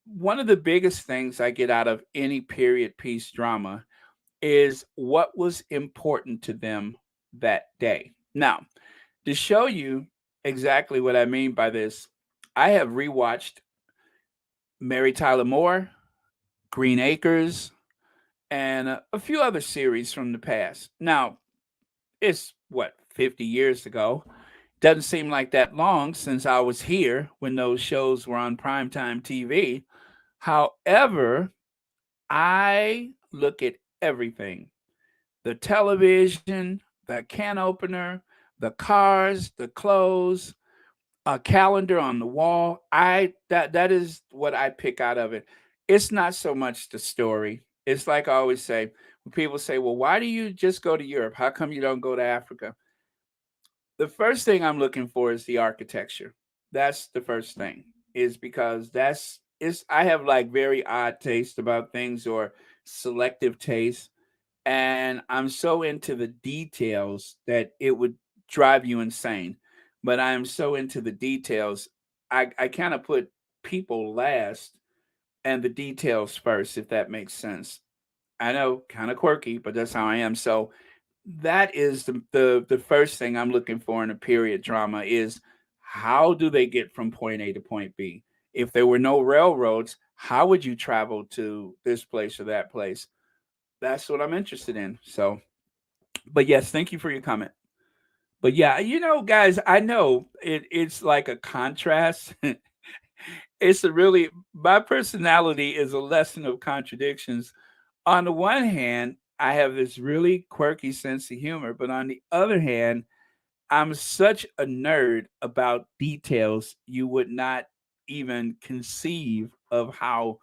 One of the biggest things I get out of any period piece drama is what was important to them that day. Now, to show you exactly what I mean by this, I have rewatched Mary Tyler Moore, Green Acres, and a few other series from the past. Now, it's what, 50 years ago. Doesn't seem like that long since I was here when those shows were on primetime TV. However, I look at everything: the television, the can opener, the cars, the clothes, a calendar on the wall. That is what I pick out of it. It's not so much the story. It's like I always say, when people say, "Well, why do you just go to Europe? How come you don't go to Africa?" The first thing I'm looking for is the architecture. That's the first thing. Is because that's is I have like very odd taste about things, or selective taste, and I'm so into the details that it would drive you insane. But I am so into the details. I kind of put people last and the details first, if that makes sense. I know, kind of quirky, but that's how I am. So that is the first thing I'm looking for in a period drama is, how do they get from point A to point B? If there were no railroads, how would you travel to this place or that place? That's what I'm interested in. So, but yes, thank you for your comment. But yeah, guys, I know it's like a contrast. It's a really, my personality is a lesson of contradictions. On the one hand, I have this really quirky sense of humor, but on the other hand, I'm such a nerd about details you would not even conceive of how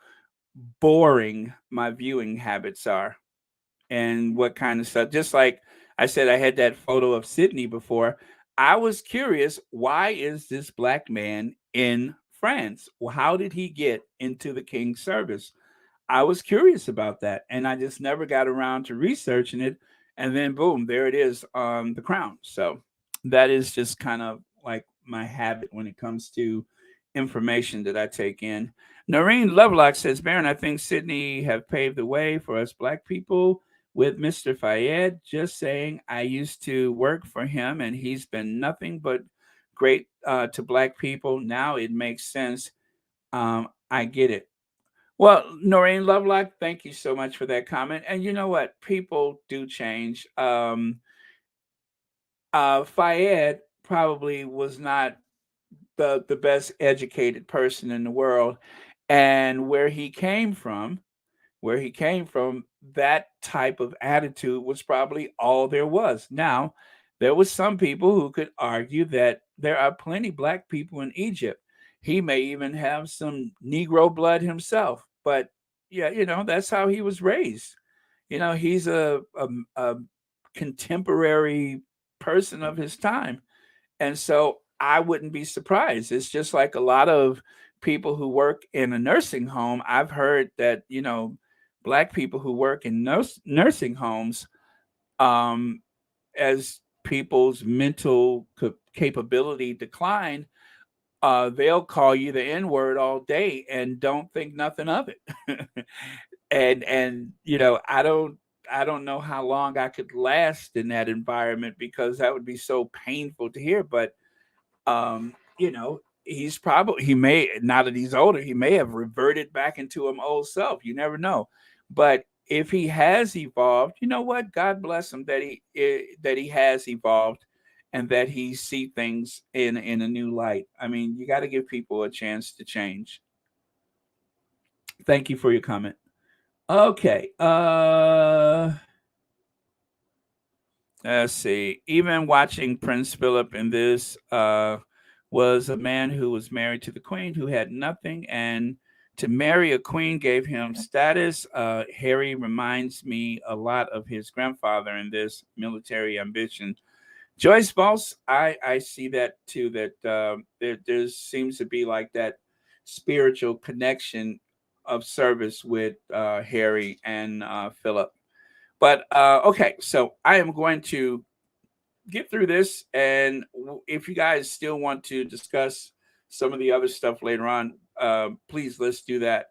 boring my viewing habits are, and what kind of stuff. Just like I said, I had that photo of Sydney before. I was curious, why is this black man in France? Well, how did he get into the king's service? I was curious about that, and I just never got around to researching it. And then, boom, there it is on The Crown. So that is just kind of like my habit when it comes to information that I take in. Noreen Lovelock says, Baron, I think Sydney have paved the way for us black people with Mr. Fayed. Just saying, I used to work for him, and he's been nothing but great to black people. Now it makes sense. I get it. Well, Noreen Lovelock, thank you so much for that comment. And you know what? People do change. Fayed probably was not the best educated person in the world, and where he came from, that type of attitude was probably all there was. Now, there was some people who could argue that there are plenty black people in Egypt. He may even have some Negro blood himself, but yeah, that's how he was raised. He's a contemporary person of his time, and so I wouldn't be surprised. It's just like a lot of people who work in a nursing home. I've heard that, black people who work in nursing homes, um, as people's mental capability decline, they'll call you the N word all day and don't think nothing of it. And I don't know how long I could last in that environment, because that would be so painful to hear. But he may, now that he's older, he may have reverted back into him old self. You never know. But if he has evolved, you know what? God bless him that he has evolved, and that he see things in a new light. I mean, you got to give people a chance to change. Thank you for your comment. Okay. Let's see. Even watching Prince Philip in this, was a man who was married to the queen, who had nothing, and to marry a queen gave him status. Harry reminds me a lot of his grandfather in this military ambition. Joyce Boss, I see that too. That there seems to be like that spiritual connection of service with Harry and Philip. But okay, so I am going to get through this, and if you guys still want to discuss some of the other stuff later on, please let's do that.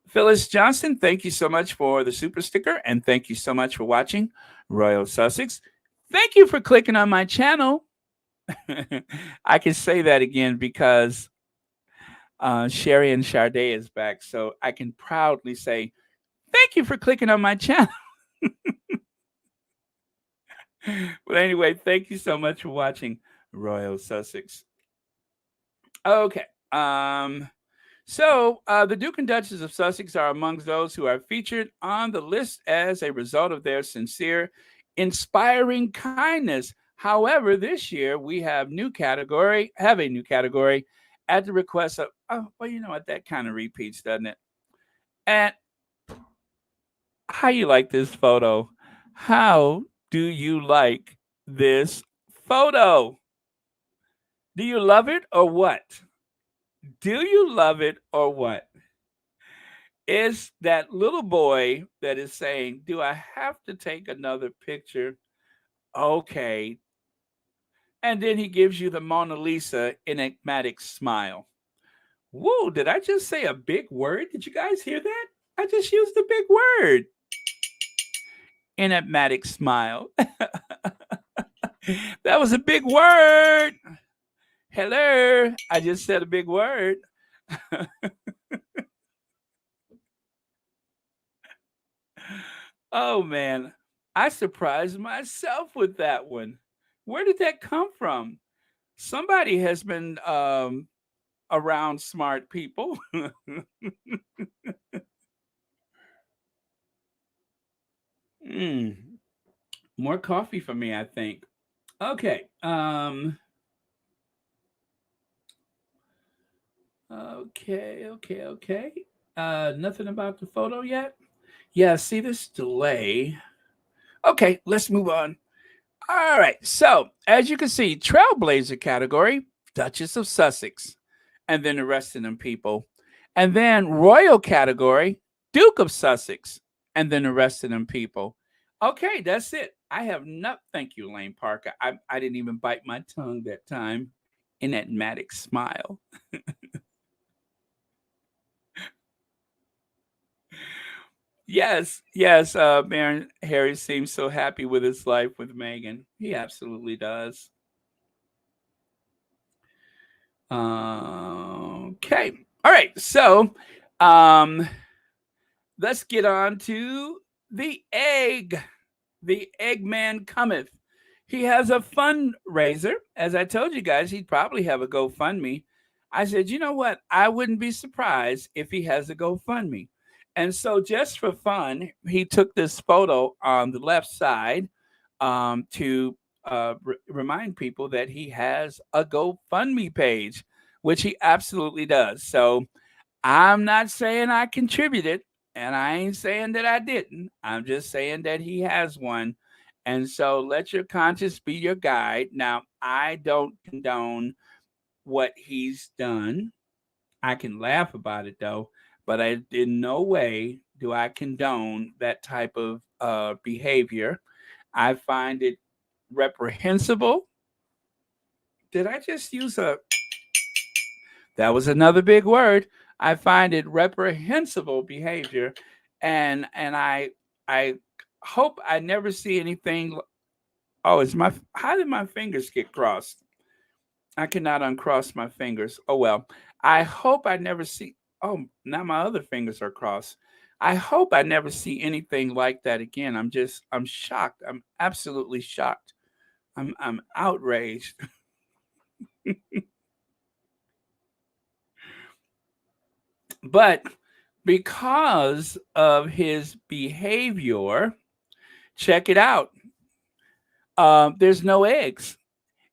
Phyllis Johnson, thank you so much for the super sticker, and thank you so much for watching Royal Sussex. Thank you for clicking on my channel. I can say that again because Sherry and Sade is back, so I can proudly say thank you for clicking on my channel. But anyway, thank you so much for watching Royal Sussex. Okay. So the Duke and Duchess of Sussex are amongst those who are featured on the list as a result of their sincere, inspiring kindness. However, this year we have a new category at the request of, oh, well, you know what? That kind of repeats, doesn't it? And how you like this photo? How do you like this photo? Do you love it or what? Do you love it or what? It's that little boy that is saying, do I have to take another picture? Okay. And then he gives you the Mona Lisa enigmatic smile. Whoa, did I just say a big word? Did you guys hear that? I just used a big word. Enigmatic smile. That was a big word. Hello. I just said a big word. Oh man, I surprised myself with that one. Where did that come from? Somebody has been around smart people. mm, more coffee for me, I think. Okay. Okay. Nothing about the photo yet. Yeah, see this delay. Okay, let's move on. All right. So, as you can see, Trailblazer category, Duchess of Sussex, and then the rest of them people. And then Royal category, Duke of Sussex, and then the rest of them people. Okay, that's it. I have not. Thank you, Lane Parker. I didn't even bite my tongue that time in that matic smile. Yes. Baron Harry seems so happy with his life with Meghan. He absolutely does. Okay. All right. So, um, let's get on to the egg. The Eggman cometh. He has a fundraiser. As I told you guys, he'd probably have a GoFundMe. I said, you know what? I wouldn't be surprised if he has a GoFundMe. And so, just for fun, he took this photo on the left side to remind people that he has a GoFundMe page, which he absolutely does. So, I'm not saying I contributed, and I ain't saying that I didn't. I'm just saying that he has one. And so let your conscience be your guide. Now, I don't condone what he's done. I can laugh about it though, but in no way do I condone that type of behavior. I find it reprehensible. Did I just use a That was another big word. I find it reprehensible behavior, and I hope I never see anything. Oh, is my how did my fingers get crossed? I cannot uncross my fingers. Oh well. I hope I never see. Oh, now my other fingers are crossed. I hope I never see anything like that again. I'm shocked. I'm absolutely shocked. I'm outraged. But because of his behavior, check it out. There's no eggs.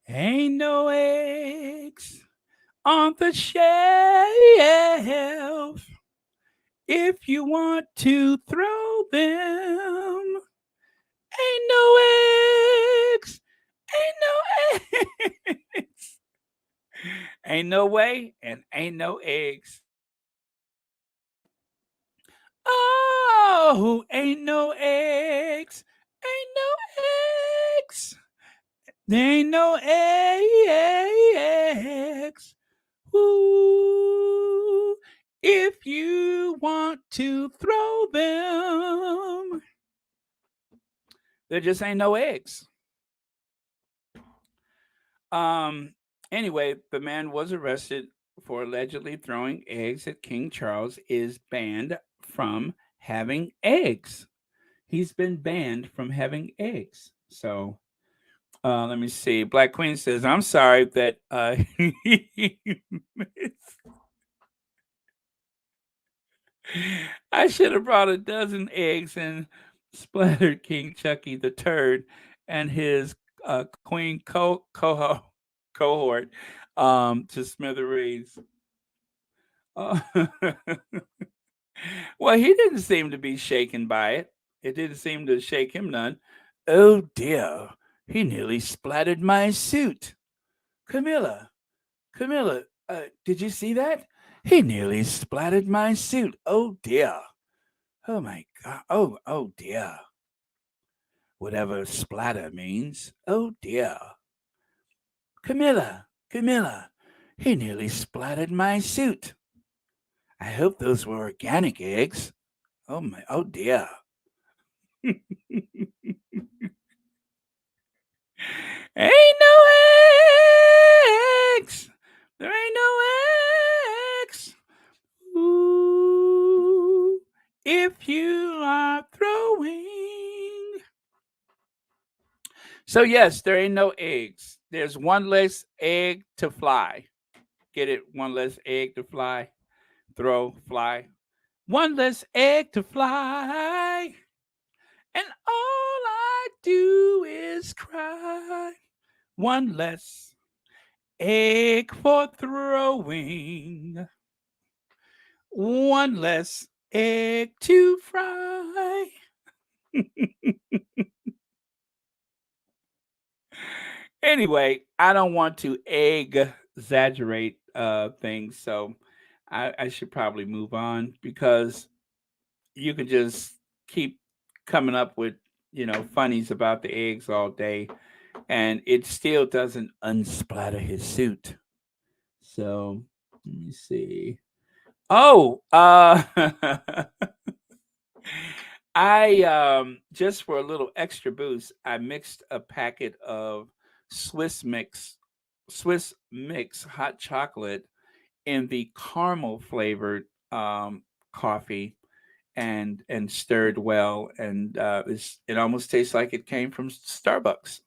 Ain't no eggs on the shelf. If you want to throw them, ain't no eggs. Ain't no eggs. Ain't no way and ain't no eggs. Oh, ain't no eggs. Ain't no eggs. There ain't no eggs. Ooh, if you want to throw them. There just ain't no eggs. Anyway, the man was arrested for allegedly throwing eggs at King Charles is banned from having eggs. He's been banned from having eggs. So let me see. Black Queen says, I'm sorry that I should have brought a dozen eggs and splattered King Chucky the Turd and his queen cohort to smithereens. Uh, well, he didn't seem to be shaken by it. It didn't seem to shake him none. Oh dear, he nearly splattered my suit. Camilla, did you see that? He nearly splattered my suit. Oh dear. Oh my God. Oh dear. Whatever splatter means. Oh dear. Camilla, he nearly splattered my suit. I hope those were organic eggs. Oh dear. Ain't no eggs. There ain't no eggs. Ooh, if you are throwing. So yes, there ain't no eggs. There's one less egg to fly. Get it? One less egg to fly. Throw, fly. One less egg to fly. And all I do is cry. One less egg for throwing. One less egg to fry. Anyway, I don't want to exaggerate things, so I should probably move on because you could just keep coming up with funnies about the eggs all day, and it still doesn't unsplatter his suit. So let me see. Oh, I just for a little extra boost, I mixed a packet of Swiss mix Swiss mix hot chocolate in the caramel flavored coffee and stirred well, and it almost tastes like it came from Starbucks.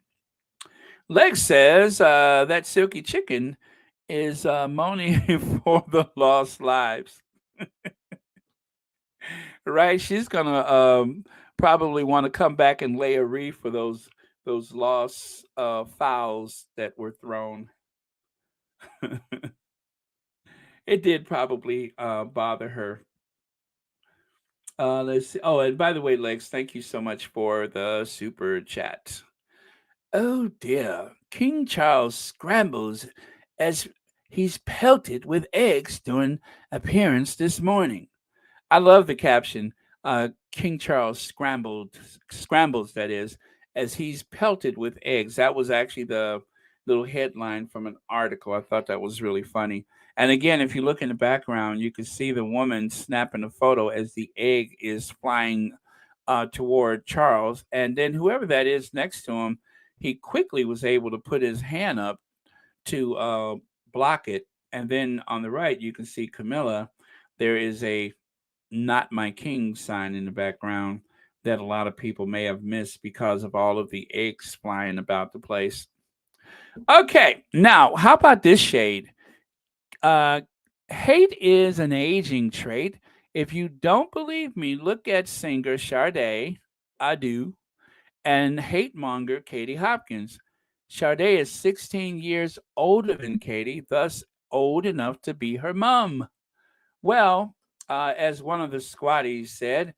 Leg says that silky chicken is moaning for the lost lives. Right? She's gonna probably want to come back and lay a wreath for those lost fowls that were thrown. It did probably bother her. Let's see. Oh, and by the way, Lex, thank you so much for the super chat. Oh dear, King Charles scrambles as he's pelted with eggs during appearance this morning. I love the caption. King Charles scrambles, that is, as he's pelted with eggs. That was actually the little headline from an article. I thought that was really funny. And again, if you look in the background, you can see the woman snapping a photo as the egg is flying toward Charles. And then whoever that is next to him, he quickly was able to put his hand up to block it. And then on the right, you can see Camilla. There is a not my king sign in the background that a lot of people may have missed because of all of the eggs flying about the place. Okay, now how about this shade? Uh, hate is an aging trait. If you don't believe me, look at singer Sade, I do, and hate monger Katie Hopkins. Sade is 16 years older than Katie, thus old enough to be her mom. Well, as one of the squatties said,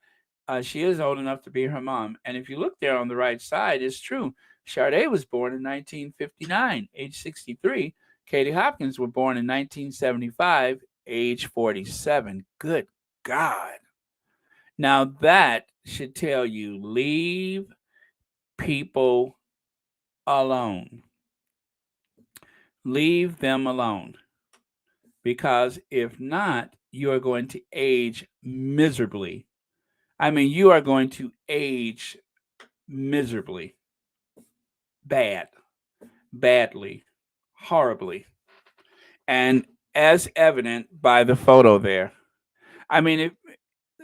she is old enough to be her mom. And if you look there on the right side, it's true. Sade was born in 1959, age 63. Katie Hopkins was born in 1975, age 47. Good God. Now that should tell you leave people alone. Leave them alone. because if not, you are going to age miserably. I mean, you are going to age miserably, bad, badly, horribly. And as evident by the photo there. I mean,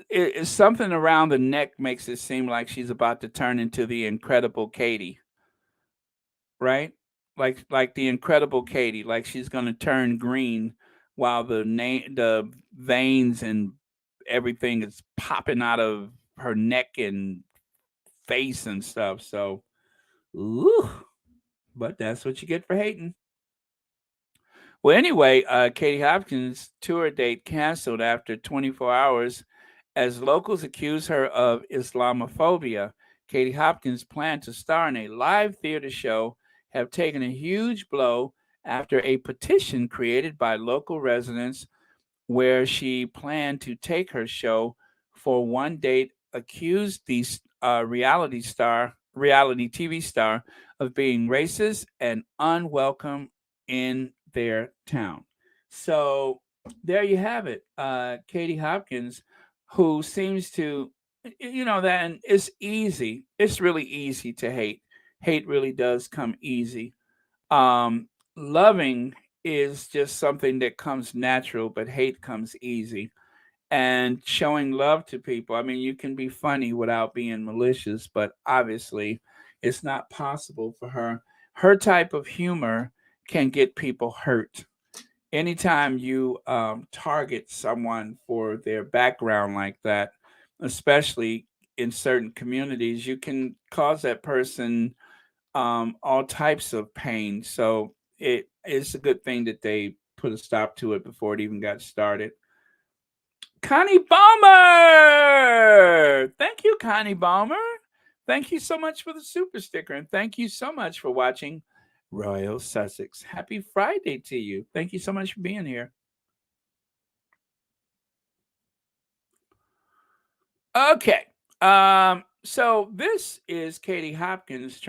it's something around the neck makes it seem like she's about to turn into the Incredible Katie, right? Like the Incredible Katie, like she's going to turn green while the veins and everything is popping out of her neck and face and stuff. So, ooh, but that's what you get for hating. Well, anyway, Katie Hopkins' tour date canceled after 24 hours as locals accuse her of Islamophobia. Katie Hopkins' plan to star in a live theater show have taken a huge blow after a petition created by local residents where she planned to take her show for one date, accused the reality TV star, of being racist and unwelcome in their town. So there you have it. Katie Hopkins, who seems to, that and it's easy. It's really easy to hate. Hate really does come easy. Loving is just something that comes natural, but hate comes easy. And showing love to people, I mean, you can be funny without being malicious, but obviously it's not possible for her. Her type of humor can get people hurt. Anytime you target someone for their background like that, especially in certain communities, you can cause that person all types of pain. So it's a good thing that they put a stop to it before it even got started. Connie Balmer! Thank you, Connie Balmer. Thank you so much for the super sticker. And thank you so much for watching Royal Sussex. Happy Friday to you. Thank you so much for being here. Okay. So this is Katie Hopkins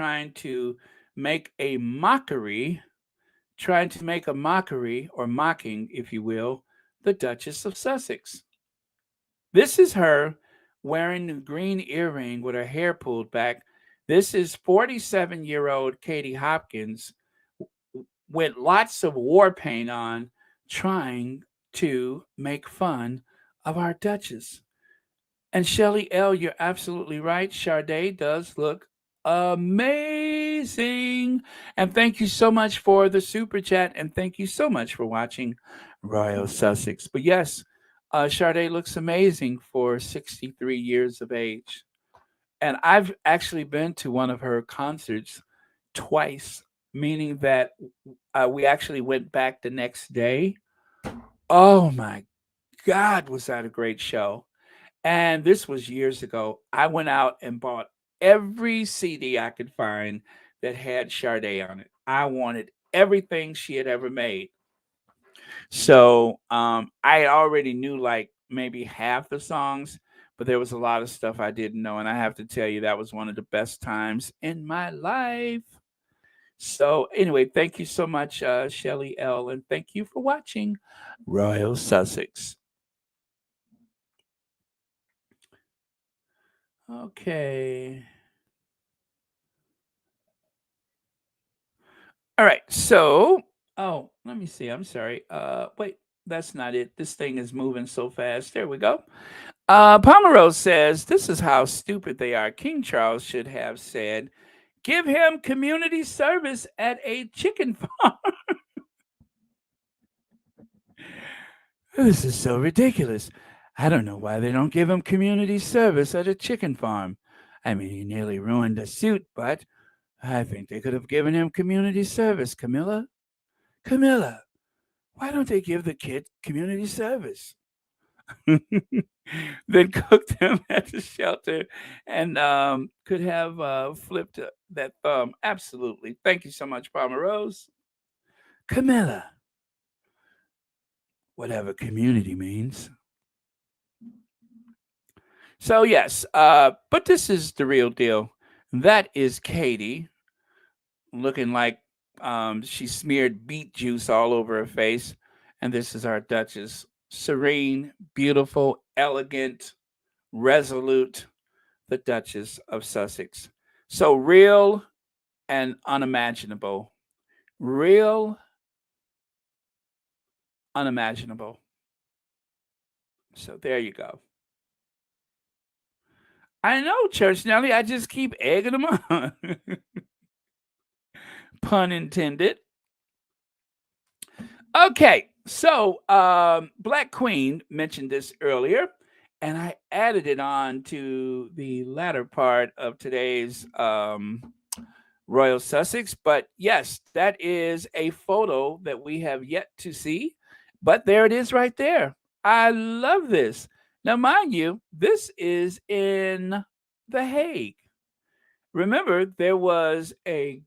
make a mockery, trying to make a mockery or mocking, if you will, the Duchess of Sussex. This is her wearing a green earring with her hair pulled back. This is 47-year-old Katie Hopkins with lots of war paint on, trying to make fun of our Duchess. And Shelly L., you're absolutely right. Sade does look amazing. And thank you so much for the super chat. And thank you so much for watching Royal Sussex. But yes, Sade looks amazing for 63 years of age. And I've actually been to one of her concerts twice, meaning that we actually went back the next day. Oh my God, was that a great show! And this was years ago. I went out and bought every CD I could find that had Sade on it. I wanted everything she had ever made. So I already knew like maybe half the songs, but there was a lot of stuff I didn't know. And I have to tell you, that was one of the best times in my life. So anyway, thank you so much, Shelly L. And thank you for watching Royal Sussex. Okay. All right. So, let me see. I'm sorry. Wait, that's not it. This thing is moving so fast. There we go. Pomerose says, this is how stupid they are. King Charles should have said, give him community service at a chicken farm. This is so ridiculous. I don't know why they don't give him community service at a chicken farm. I mean, he nearly ruined the suit, but I think they could have given him community service. Camilla? Camilla, why don't they give the kid community service? Then cooked him at the shelter and could have flipped that thumb. Absolutely. Thank you so much, Palmer Rose. Camilla, whatever community means. So, yes, but this is the real deal. That is Katie looking like she smeared beet juice all over her face. And this is our Duchess. Serene, beautiful, elegant, resolute, the Duchess of Sussex. So real and unimaginable. Real, unimaginable. So there you go. I know, Church Nelly. I just keep egging them on. Pun intended. Okay, so Black Queen mentioned this earlier, and I added it on to the latter part of today's Royal Sussex. But yes, that is a photo that we have yet to see, but there it is right there. I love this. Now, mind you, this is in The Hague. Remember, there was a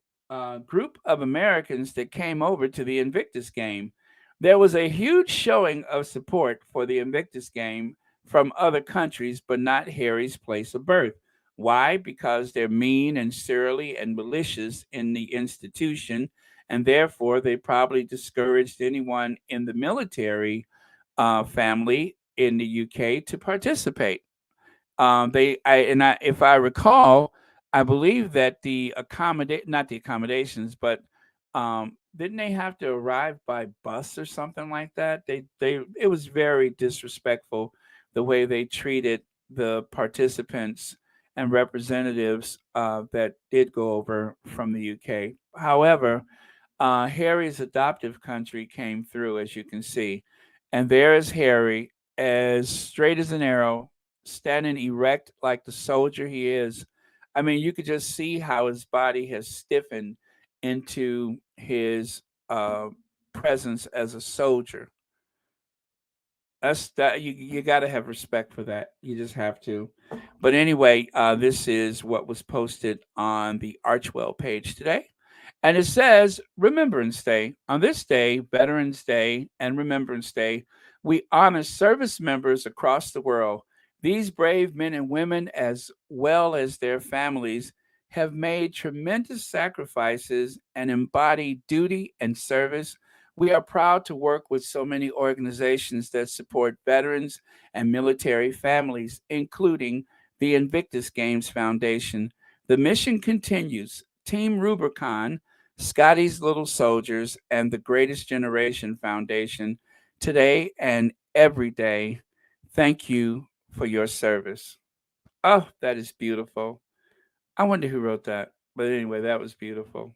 group of Americans that came over to the Invictus game. There was a huge showing of support for the Invictus game from other countries, but not Harry's place of birth. Why? Because they're mean and surly and malicious in the institution, and therefore they probably discouraged anyone in the military family in the UK to participate. If I recall, I believe that the accommodate not the accommodations, but didn't they have to arrive by bus or something like that? They It was very disrespectful the way they treated the participants and representatives that did go over from the UK. However, Harry's adoptive country came through, as you can see. And there is Harry, as straight as an arrow, standing erect like the soldier he is. I mean, you could just see how his body has stiffened into his uh, presence as a soldier. You got to have respect for that. You just have to. But anyway, this is what was posted on the Archwell page today. And it says Remembrance Day. On this day, Veterans Day and Remembrance Day, we honor service members across the world. These brave men and women, as well as their families, have made tremendous sacrifices and embody duty and service. We are proud to work with so many organizations that support veterans and military families, including the Invictus Games Foundation. The mission continues. Team Rubicon, Scotty's Little Soldiers, and the Greatest Generation Foundation, today and every day. Thank you for your service. Oh, that is beautiful. I wonder who wrote that. But anyway, that was beautiful.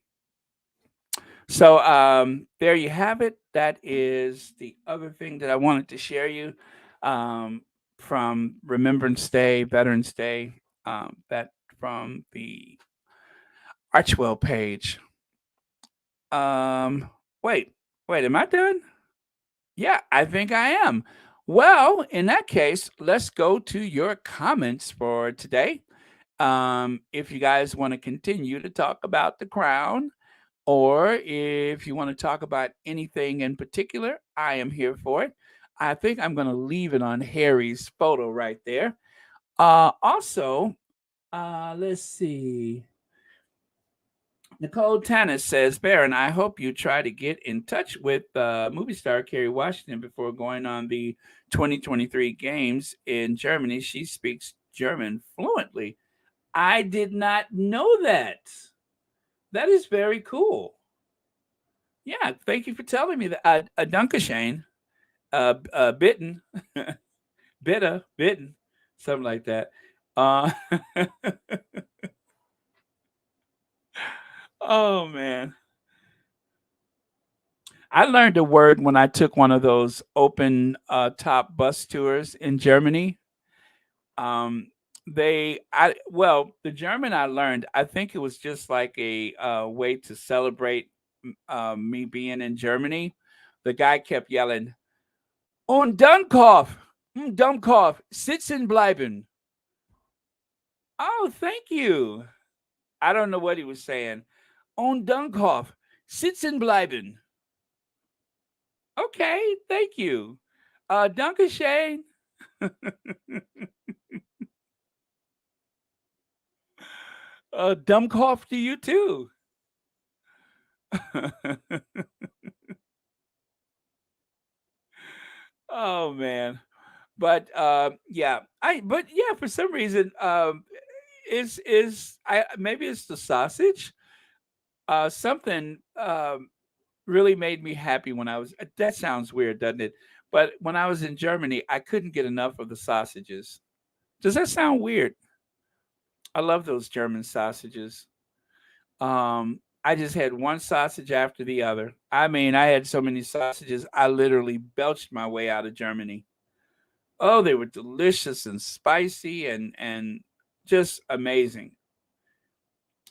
So there you have it. That is the other thing that I wanted to share you um, from Remembrance Day, Veterans Day, that from the Archwell page. Um, wait, wait, am I done? Yeah, I think I am. Well, in that case, let's go to your comments for today. If you guys want to continue to talk about the crown, or if you want to talk about anything in particular, I am here for it. I think I'm going to leave it on Harry's photo right there. Also, let's see. Nicole Tannis says, Baron, I hope you try to get in touch with movie star Kerry Washington before going on the 2023 games in Germany. She speaks German fluently. I did not know that. That is very cool. Yeah, thank you for telling me that. Dankeschön, bitten, bitter, bitten, something like that. Uh, oh man, I learned a word when I took one of those open top bus tours in Germany. Um, the German I learned, I think it was just like a way to celebrate me being in Germany. The guy kept yelling, "Und Dummkopf, Dummkopf, sitzen bleiben." Oh, thank you. I don't know what he was saying. Und Dummkopf, sitzen bleiben. Okay, thank you. Danke Shane. Dummkopf to you too. Oh man. But yeah, for some reason is I maybe it's the sausage. Something really made me happy when I was that sounds weird, doesn't it? But when I was in Germany, I couldn't get enough of the sausages. Does that sound weird? I love those German sausages. I just had one sausage after the other. I mean, I had so many sausages, I literally belched my way out of Germany. Oh, they were delicious and spicy and just amazing.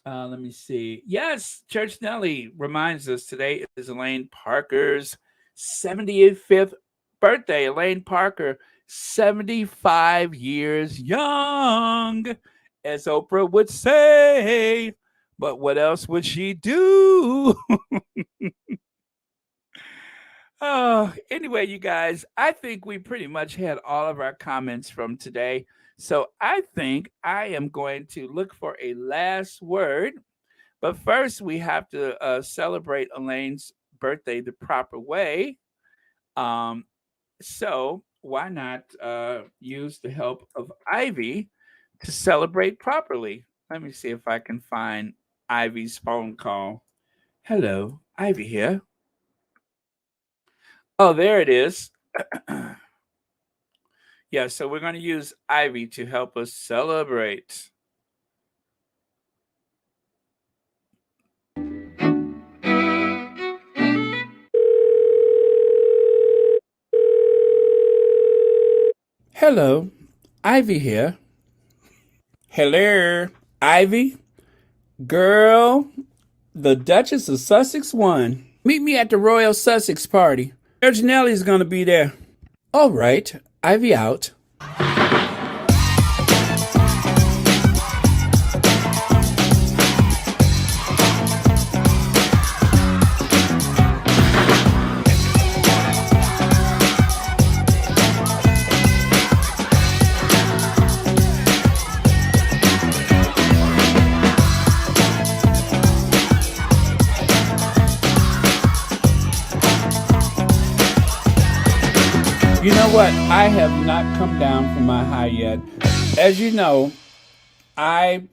Let me see. Yes, Church Nelly reminds us today is Elaine Parker's 75th birthday. Elaine Parker, 75 years young, as Oprah would say. But what else would she do? Oh, anyway, you guys, I think we pretty much had all of our comments from today. So I think I am going to look for a last word. But first, we have to celebrate Elaine's birthday the proper way. Um, so why not use the help of Ivy to celebrate properly? Let me see if I can find Ivy's phone call. Hello, Ivy here. Oh, there it is. Yeah, so we're going to use Ivy to help us celebrate. Hello, Ivy here. Hello, Ivy. Girl, the Duchess of Sussex won. Meet me at the Royal Sussex party. Judge Nelly's gonna be there. All right, Ivy out. You know what? I have not come down from my high yet. As you know, I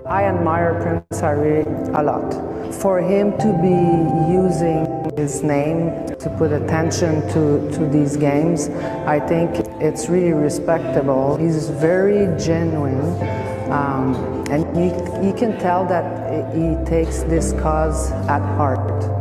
I admire Prince Harry a lot. For him to be using his name to put attention to these games, I think it's really respectable. He's very genuine, and you can tell that he takes this cause at heart.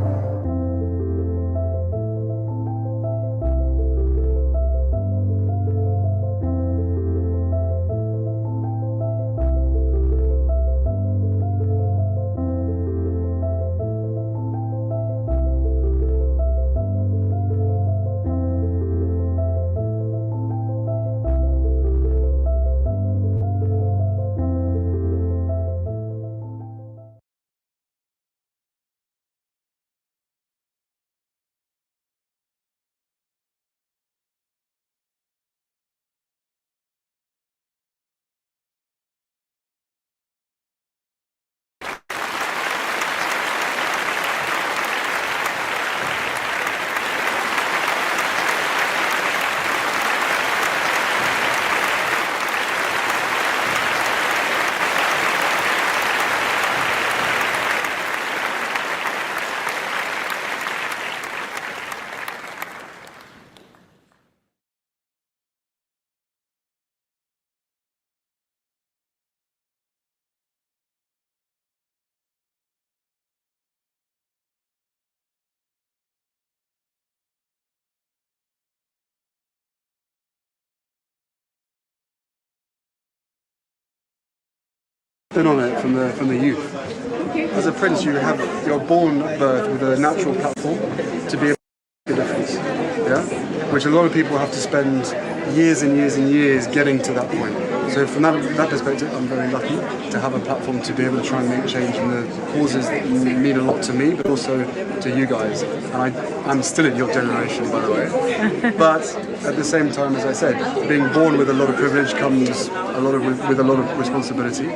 been on it from the youth. As a prince, you're born at birth with a natural platform to be able to make a difference. Yeah, which a lot of people have to spend years and years and years getting to that point. So from that perspective, I'm very lucky to have a platform to be able to try and make change in the causes that mean a lot to me, but also to you guys. And I'm still in your generation, by the way. But at the same time, as I said, being born with a lot of privilege comes with a lot of responsibility.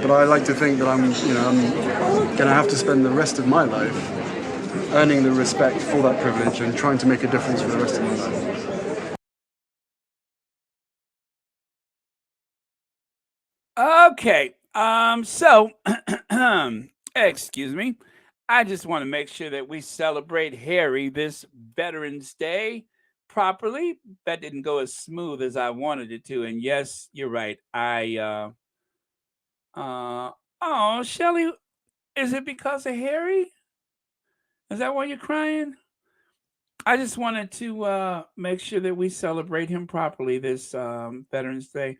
But I like to think that I'm going to have to spend the rest of my life earning the respect for that privilege and trying to make a difference for the rest of my life. Okay. So, excuse me. I just want to make sure that we celebrate Harry this Veterans Day properly. That didn't go as smooth as I wanted it to. And yes, you're right. Oh, Shelly, is it because of Harry? Is that why you're crying? I just wanted to make sure that we celebrate him properly this Veterans Day.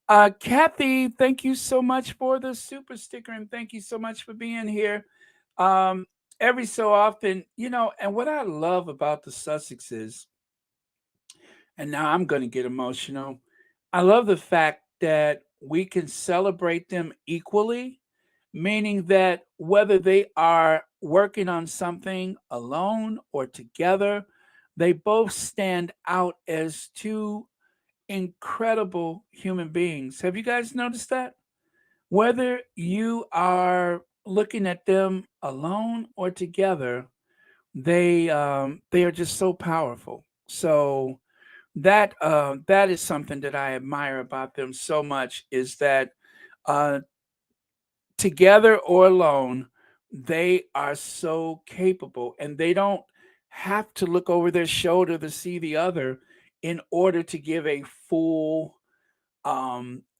Kathy, thank you so much for the super sticker, and thank you so much for being here. Every so often, and what I love about the Sussexes, and now I'm going to get emotional. I love the fact that we can celebrate them equally, meaning that whether they are working on something alone or together, they both stand out as two incredible human beings. Have you guys noticed that? Whether you are looking at them alone or together, they are just so powerful. So that is something that I admire about them so much, is that uh, together or alone, they are so capable, and they don't have to look over their shoulder to see the other in order to give a full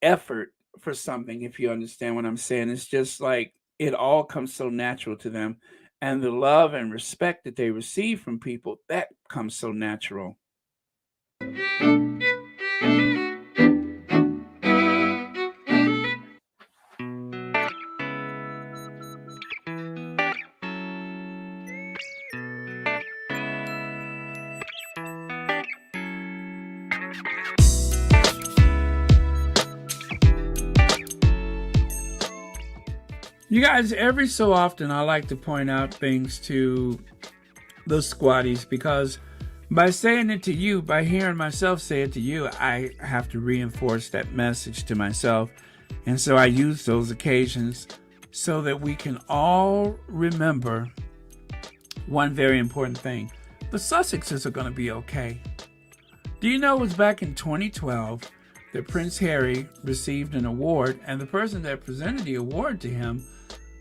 effort for something, if you understand what I'm saying. It's just like it all comes so natural to them, and the love and respect that they receive from people, that comes so natural. You guys, every so often I like to point out things to the squatties, because by saying it to you, by hearing myself say it to you, I have to reinforce that message to myself. And so I use those occasions so that we can all remember one very important thing. The Sussexes are going to be okay. Do you know it was back in 2012 that Prince Harry received an award, and the person that presented the award to him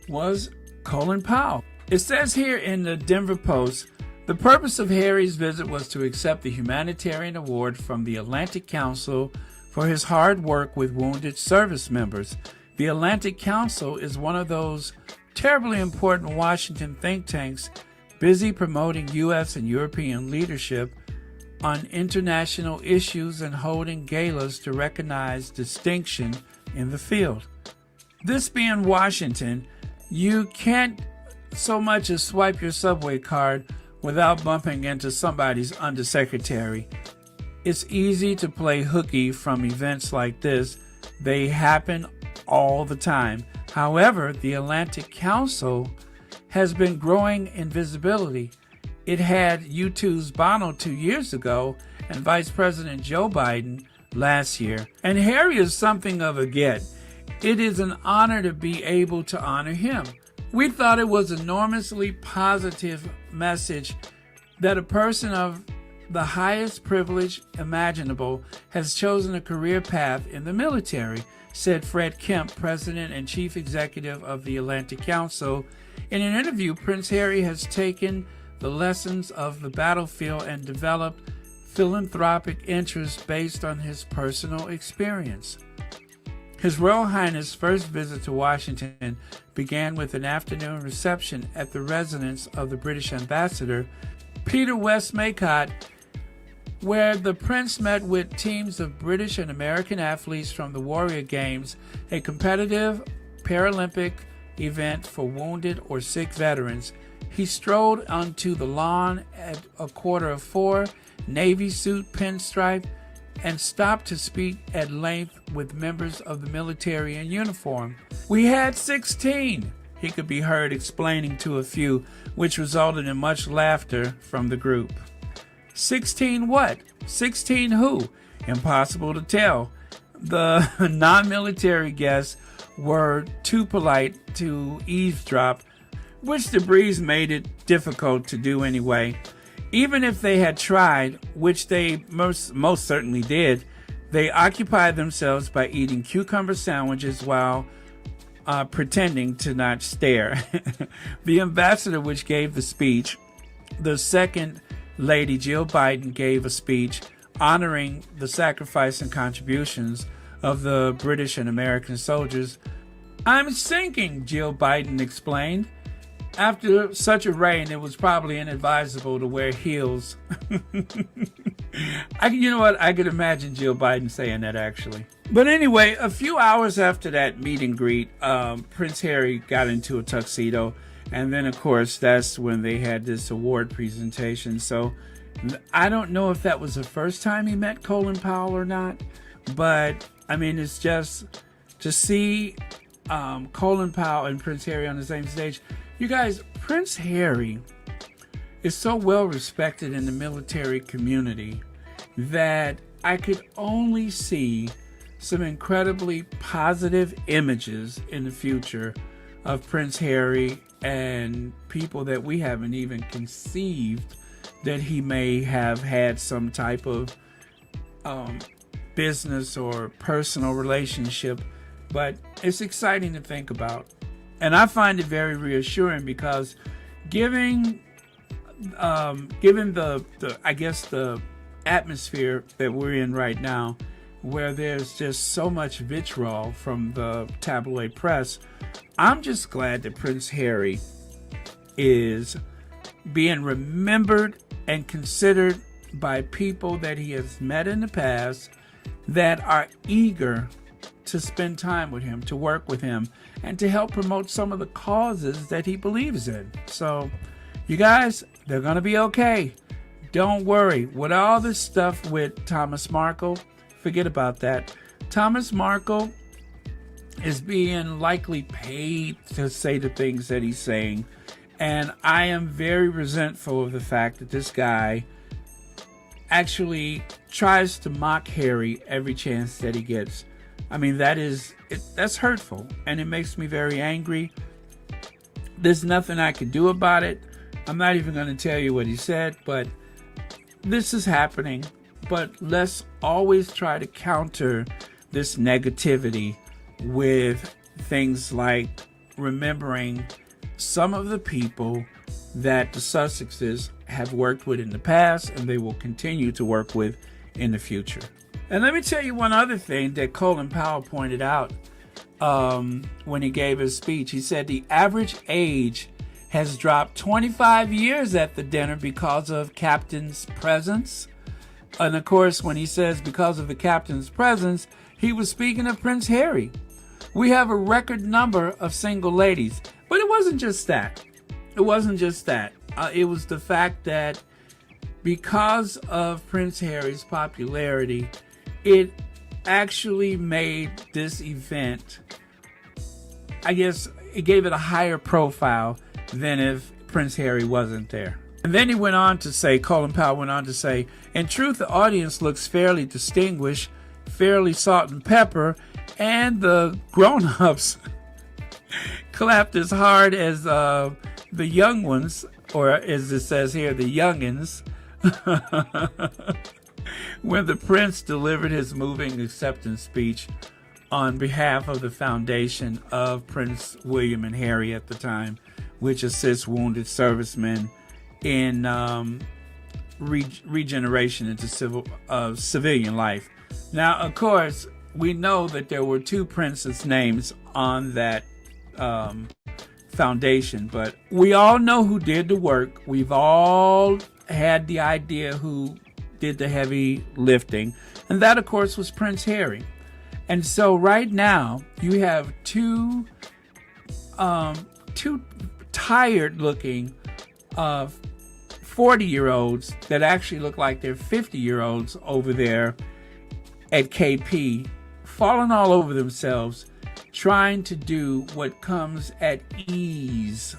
was Colin Powell? It says here in the Denver Post, the purpose of Harry's visit was to accept the humanitarian award from the Atlantic Council for his hard work with wounded service members. The Atlantic Council is one of those terribly important Washington think tanks busy promoting U.S. and European leadership on international issues and holding galas to recognize distinction in the field. This being Washington, you can't so much as swipe your subway card without bumping into somebody's undersecretary. It's easy to play hooky from events like this. They happen all the time. However, the Atlantic Council has been growing in visibility. It had U2's Bono 2 years ago and Vice President Joe Biden last year. And Harry is something of a get. It is an honor to be able to honor him. We thought it was an enormously positive message that a person of the highest privilege imaginable has chosen a career path in the military, said Fred Kemp, President and Chief Executive of the Atlantic Council. In an interview, Prince Harry has taken the lessons of the battlefield and developed philanthropic interests based on his personal experience. His Royal Highness' first visit to Washington began with an afternoon reception at the residence of the British ambassador. Peter Westmacott where the Prince met with teams of British and American athletes from the Warrior Games, a competitive Paralympic event for wounded or sick veterans. He strolled onto the lawn at 4:15, navy suit, pinstripe, and stopped to speak at length with members of the military in uniform. "We had 16, he could be heard explaining to a few, which resulted in much laughter from the group. 16 what? 16 who? Impossible to tell. The non-military guests were too polite to eavesdrop, which the breeze made it difficult to do anyway. Even if they had tried, which they most certainly did, they occupied themselves by eating cucumber sandwiches while pretending to not stare." The ambassador, which gave the speech, the second lady, Jill Biden, gave a speech honoring the sacrifice and contributions of the British and American soldiers. "I'm sinking," Jill Biden explained. "After such a rain, it was probably inadvisable to wear heels." You know what? I could imagine Jill Biden saying that, actually. But anyway, a few hours after that meet and greet, Prince Harry got into a tuxedo. And then, of course, that's when they had this award presentation. So I don't know if that was the first time he met Colin Powell or not. But, I mean, it's just to see Colin Powell and Prince Harry on the same stage. You guys, Prince Harry is so well respected in the military community that I could only see some incredibly positive images in the future of Prince Harry and people that we haven't even conceived that he may have had some type of business or personal relationship. But it's exciting to think about. And I find it very reassuring because given the atmosphere that we're in right now, where there's just so much vitriol from the tabloid press, I'm just glad that Prince Harry is being remembered and considered by people that he has met in the past that are eager to spend time with him, to work with him, and to help promote some of the causes that he believes in. So, you guys, they're going to be okay. Don't worry. With all this stuff with Thomas Markle, forget about that. Thomas Markle is being likely paid to say the things that he's saying. And I am very resentful of the fact that this guy actually tries to mock Harry every chance that he gets. I mean, that's hurtful, and it makes me very angry. There's nothing I can do about it. I'm not even going to tell you what he said, but this is happening. But let's always try to counter this negativity with things like remembering some of the people that the Sussexes have worked with in the past and they will continue to work with in the future. And let me tell you one other thing that Colin Powell pointed out when he gave his speech. He said the average age has dropped 25 years at the dinner because of Captain's presence. And of course, when he says because of the Captain's presence, he was speaking of Prince Harry. We have a record number of single ladies. But it wasn't just that. It wasn't just that. It was the fact that because of Prince Harry's popularity, it actually made this event, I guess, it gave it a higher profile than if Prince Harry wasn't there. And then he went on to say, Colin Powell went on to say, in truth, the audience looks fairly distinguished, fairly salt and pepper, and the grown-ups clapped as hard as the young ones, or as it says here, the youngins, when the prince delivered his moving acceptance speech on behalf of the foundation of Prince William and Harry at the time, which assists wounded servicemen in regeneration into civilian life. Now, of course, we know that there were two princes' names on that foundation, but we all know who did the work. We've all had the idea who did the heavy lifting. And that, of course, was Prince Harry. And so right now, you have two tired-looking 40-year-olds that actually look like they're 50-year-olds over there at KP, falling all over themselves, trying to do what comes at ease,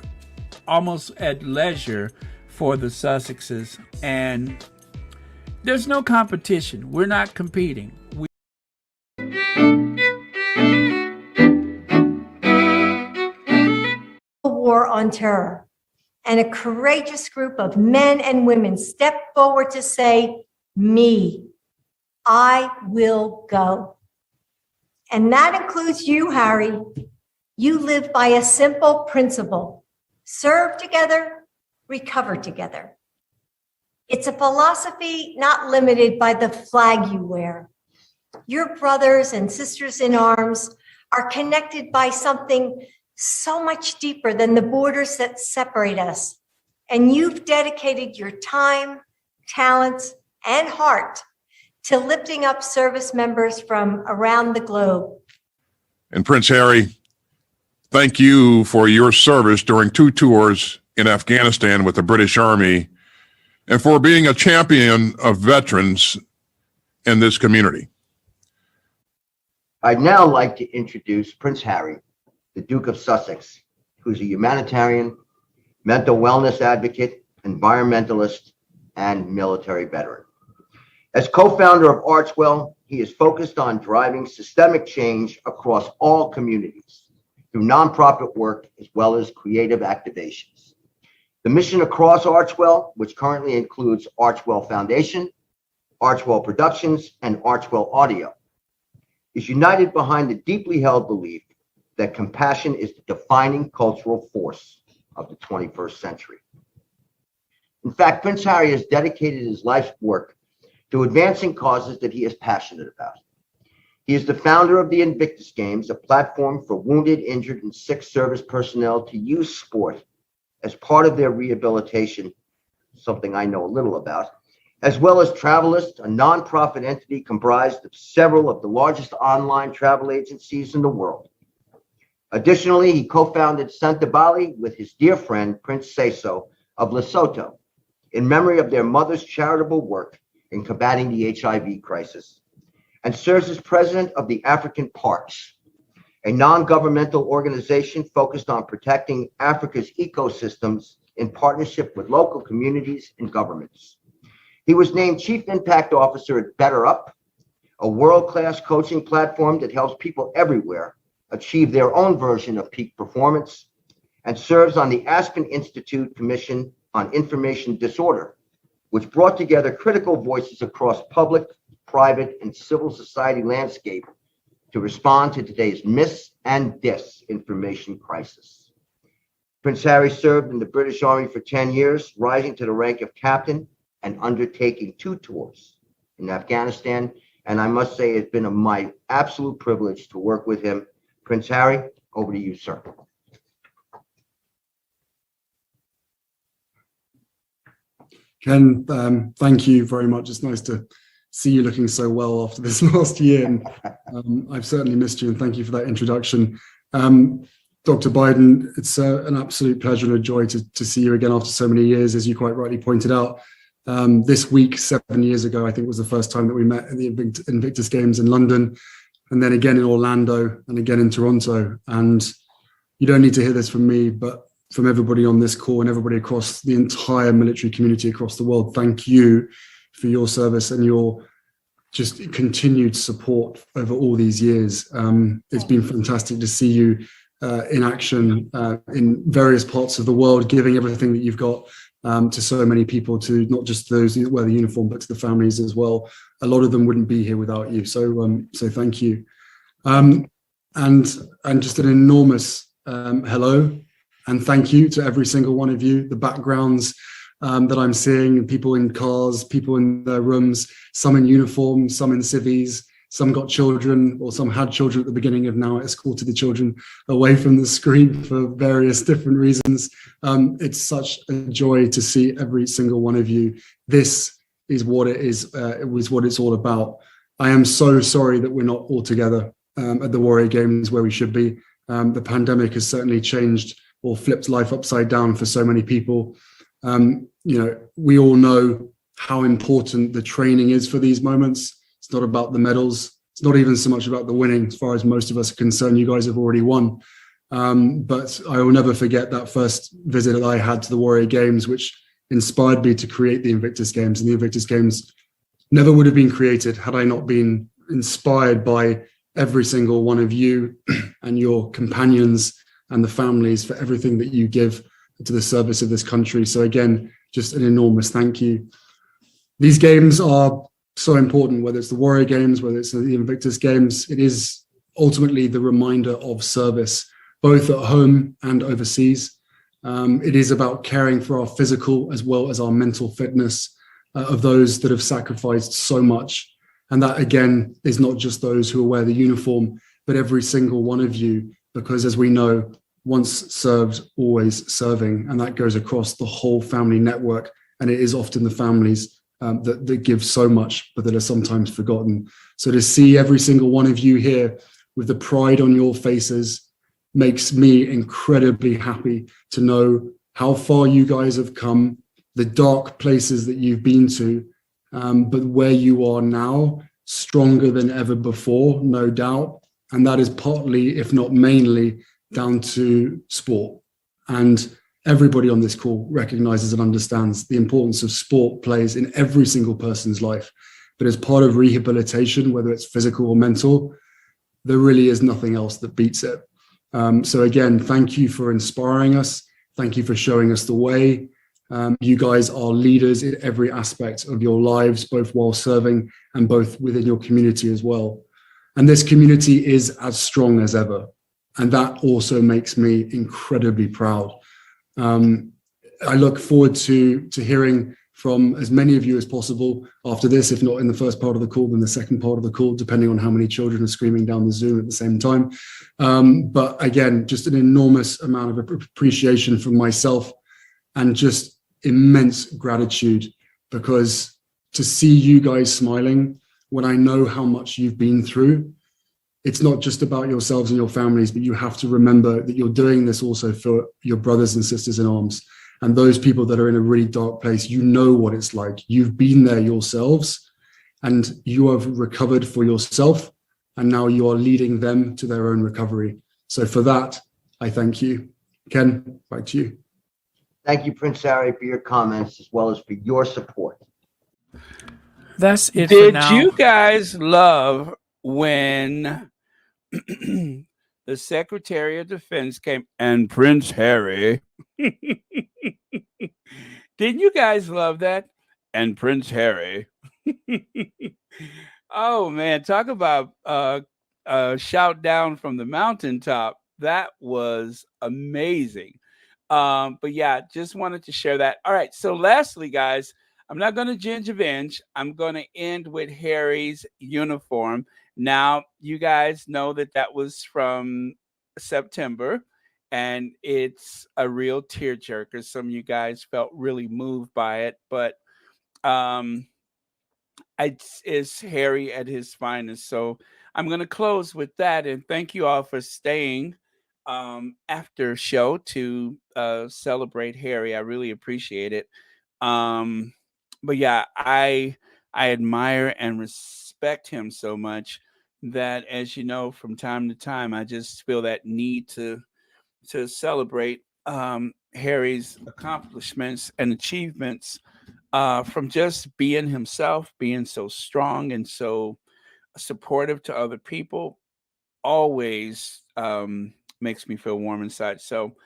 almost at leisure for the Sussexes. And there's no competition. We're not competing. War on terror, and a courageous group of men and women stepped forward to say, me, I will go. And that includes you, Harry. You live by a simple principle: serve together, recover together. It's a philosophy not limited by the flag you wear. Your brothers and sisters in arms are connected by something so much deeper than the borders that separate us. And you've dedicated your time, talents, and heart to lifting up service members from around the globe. And Prince Harry, thank you for your service during 2 tours in Afghanistan with the British Army, and for being a champion of veterans in this community. I'd now like to introduce Prince Harry, the Duke of Sussex, who's a humanitarian, mental wellness advocate, environmentalist, and military veteran. As co-founder of Archwell, he is focused on driving systemic change across all communities through nonprofit work as well as creative activations. The mission across Archwell, which currently includes Archwell Foundation, Archwell Productions, and Archwell Audio, is united behind the deeply held belief that compassion is the defining cultural force of the 21st century. In fact, Prince Harry has dedicated his life's work to advancing causes that he is passionate about. He is the founder of the Invictus Games, a platform for wounded, injured, and sick service personnel to use sport as part of their rehabilitation, something I know a little about, as well as Travelist, a nonprofit entity comprised of several of the largest online travel agencies in the world. Additionally, he co-founded Santa Bali with his dear friend, Prince Seso of Lesotho, in memory of their mother's charitable work in combating the HIV crisis, and serves as president of the African Parks, a non-governmental organization focused on protecting Africa's ecosystems in partnership with local communities and governments. He was named Chief Impact Officer at Better Up, a world-class coaching platform that helps people everywhere achieve their own version of peak performance, and serves on the Aspen Institute Commission on Information Disorder, which brought together critical voices across public, private, and civil society landscape to respond to today's mis- and disinformation crisis. Prince Harry served in the British Army for 10 years, rising to the rank of captain and undertaking 2 tours in Afghanistan. And I must say, it's been my absolute privilege to work with him. Prince Harry, over to you, sir. Ken, thank you very much. It's nice to see you looking so well after this last year. And I've certainly missed you, and thank you for that introduction. Dr. Biden, it's an absolute pleasure and a joy to see you again after so many years, as you quite rightly pointed out. This week, 7 years ago, I think was the first time that we met at the Invictus Games in London, and then again in Orlando, and again in Toronto. And you don't need to hear this from me, but from everybody on this call and everybody across the entire military community across the world, thank you for your service and your just continued support over all these years. It's been fantastic to see you in action in various parts of the world, giving everything that you've got to so many people, to not just those who wear the uniform, but to the families as well. A lot of them wouldn't be here without you. So thank you. And just an enormous hello and thank you to every single one of you. The backgrounds that I'm seeing, people in cars, people in their rooms, some in uniform, some in civvies, some got children, or some had children at the beginning, have now escorted the children away from the screen for various different reasons. It's such a joy to see every single one of you. This what it is. It was what it's all about. I am so sorry that we're not all together at the Warrior Games where we should be. The pandemic has certainly changed or flipped life upside down for so many people. We all know how important the training is for these moments. It's not about the medals. It's not even so much about the winning. As far as most of us are concerned, you guys have already won. But I will never forget that first visit that I had to the Warrior Games, which inspired me to create the Invictus Games. And the Invictus Games never would have been created had I not been inspired by every single one of you and your companions and the families for everything that you give to the service of this country. So again, just an enormous thank you. These games are so important, whether it's the Warrior Games, whether it's the Invictus Games. It is ultimately the reminder of service, both at home and overseas. It is about caring for our physical as well as our mental fitness of those that have sacrificed so much. And that, again, is not just those who wear the uniform, but every single one of you, because as we know, once served, always serving. And that goes across the whole family network. And it is often the families that give so much, but that are sometimes forgotten. So to see every single one of you here with the pride on your faces makes me incredibly happy to know how far you guys have come, the dark places that you've been to, but where you are now, stronger than ever before, no doubt. And that is partly, if not mainly, down to sport. And everybody on this call recognizes and understands the importance of sport plays in every single person's life. But as part of rehabilitation, whether it's physical or mental, there really is nothing else that beats it. So again, thank you for inspiring us. Thank you for showing us the way. You guys are leaders in every aspect of your lives, both while serving and both within your community as well. And this community is as strong as ever. And that also makes me incredibly proud. I look forward to hearing from as many of you as possible after this, if not in the first part of the call, then the second part of the call, depending on how many children are screaming down the Zoom at the same time. But again, just an enormous amount of appreciation from myself and just immense gratitude, because to see you guys smiling when I know how much you've been through, it's not just about yourselves and your families, but you have to remember that you're doing this also for your brothers and sisters in arms. And those people that are in a really dark place, you know what it's like. You've been there yourselves and you have recovered for yourself. And now you are leading them to their own recovery. So for that, I thank you. Ken, back to you. Thank you, Prince Harry, for your comments as well as for your support. That's it. Did you guys love when the Secretary of Defense came and Prince Harry? Didn't you guys love that? And Prince Harry. Oh man, talk about shout down from the mountaintop. That was amazing. But yeah, just wanted to share that. All right, so lastly, guys, I'm not going to ginge. I'm going to end with Harry's uniform. Now, you guys know that was from September, and it's a real tearjerker. Some of you guys felt really moved by it, but it's Harry at his finest. So I'm going to close with that, and thank you all for staying after show to celebrate Harry. I really appreciate it. But yeah, I admire and respect him so much that, as you know, from time to time, I just feel that need to celebrate Harry's accomplishments and achievements from just being himself, being so strong and so supportive to other people, always makes me feel warm inside. So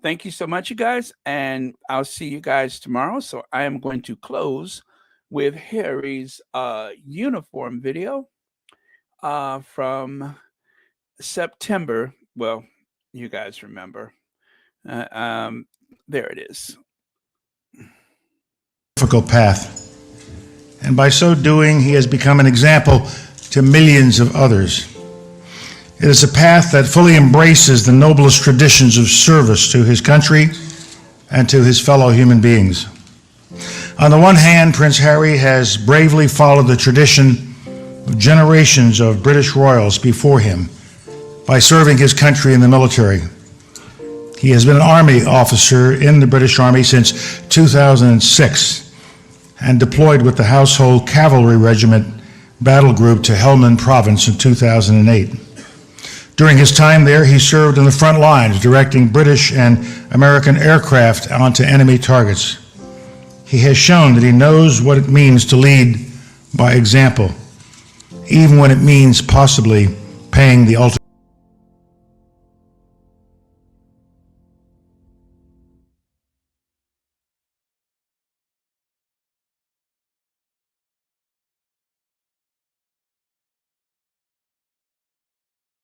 thank you so much, you guys, and I'll see you guys tomorrow. So I am going to close with Harry's uniform video from September. Well, you guys remember. There it is. Difficult path. And by so doing, he has become an example to millions of others. It is a path that fully embraces the noblest traditions of service to his country and to his fellow human beings. On the one hand, Prince Harry has bravely followed the tradition of generations of British royals before him by serving his country in the military. He has been an Army officer in the British Army since 2006 and deployed with the Household Cavalry Regiment Battle Group to Helmand Province in 2008. During his time there, he served in the front lines, directing British and American aircraft onto enemy targets. He has shown that he knows what it means to lead by example, even when it means possibly paying the ultimate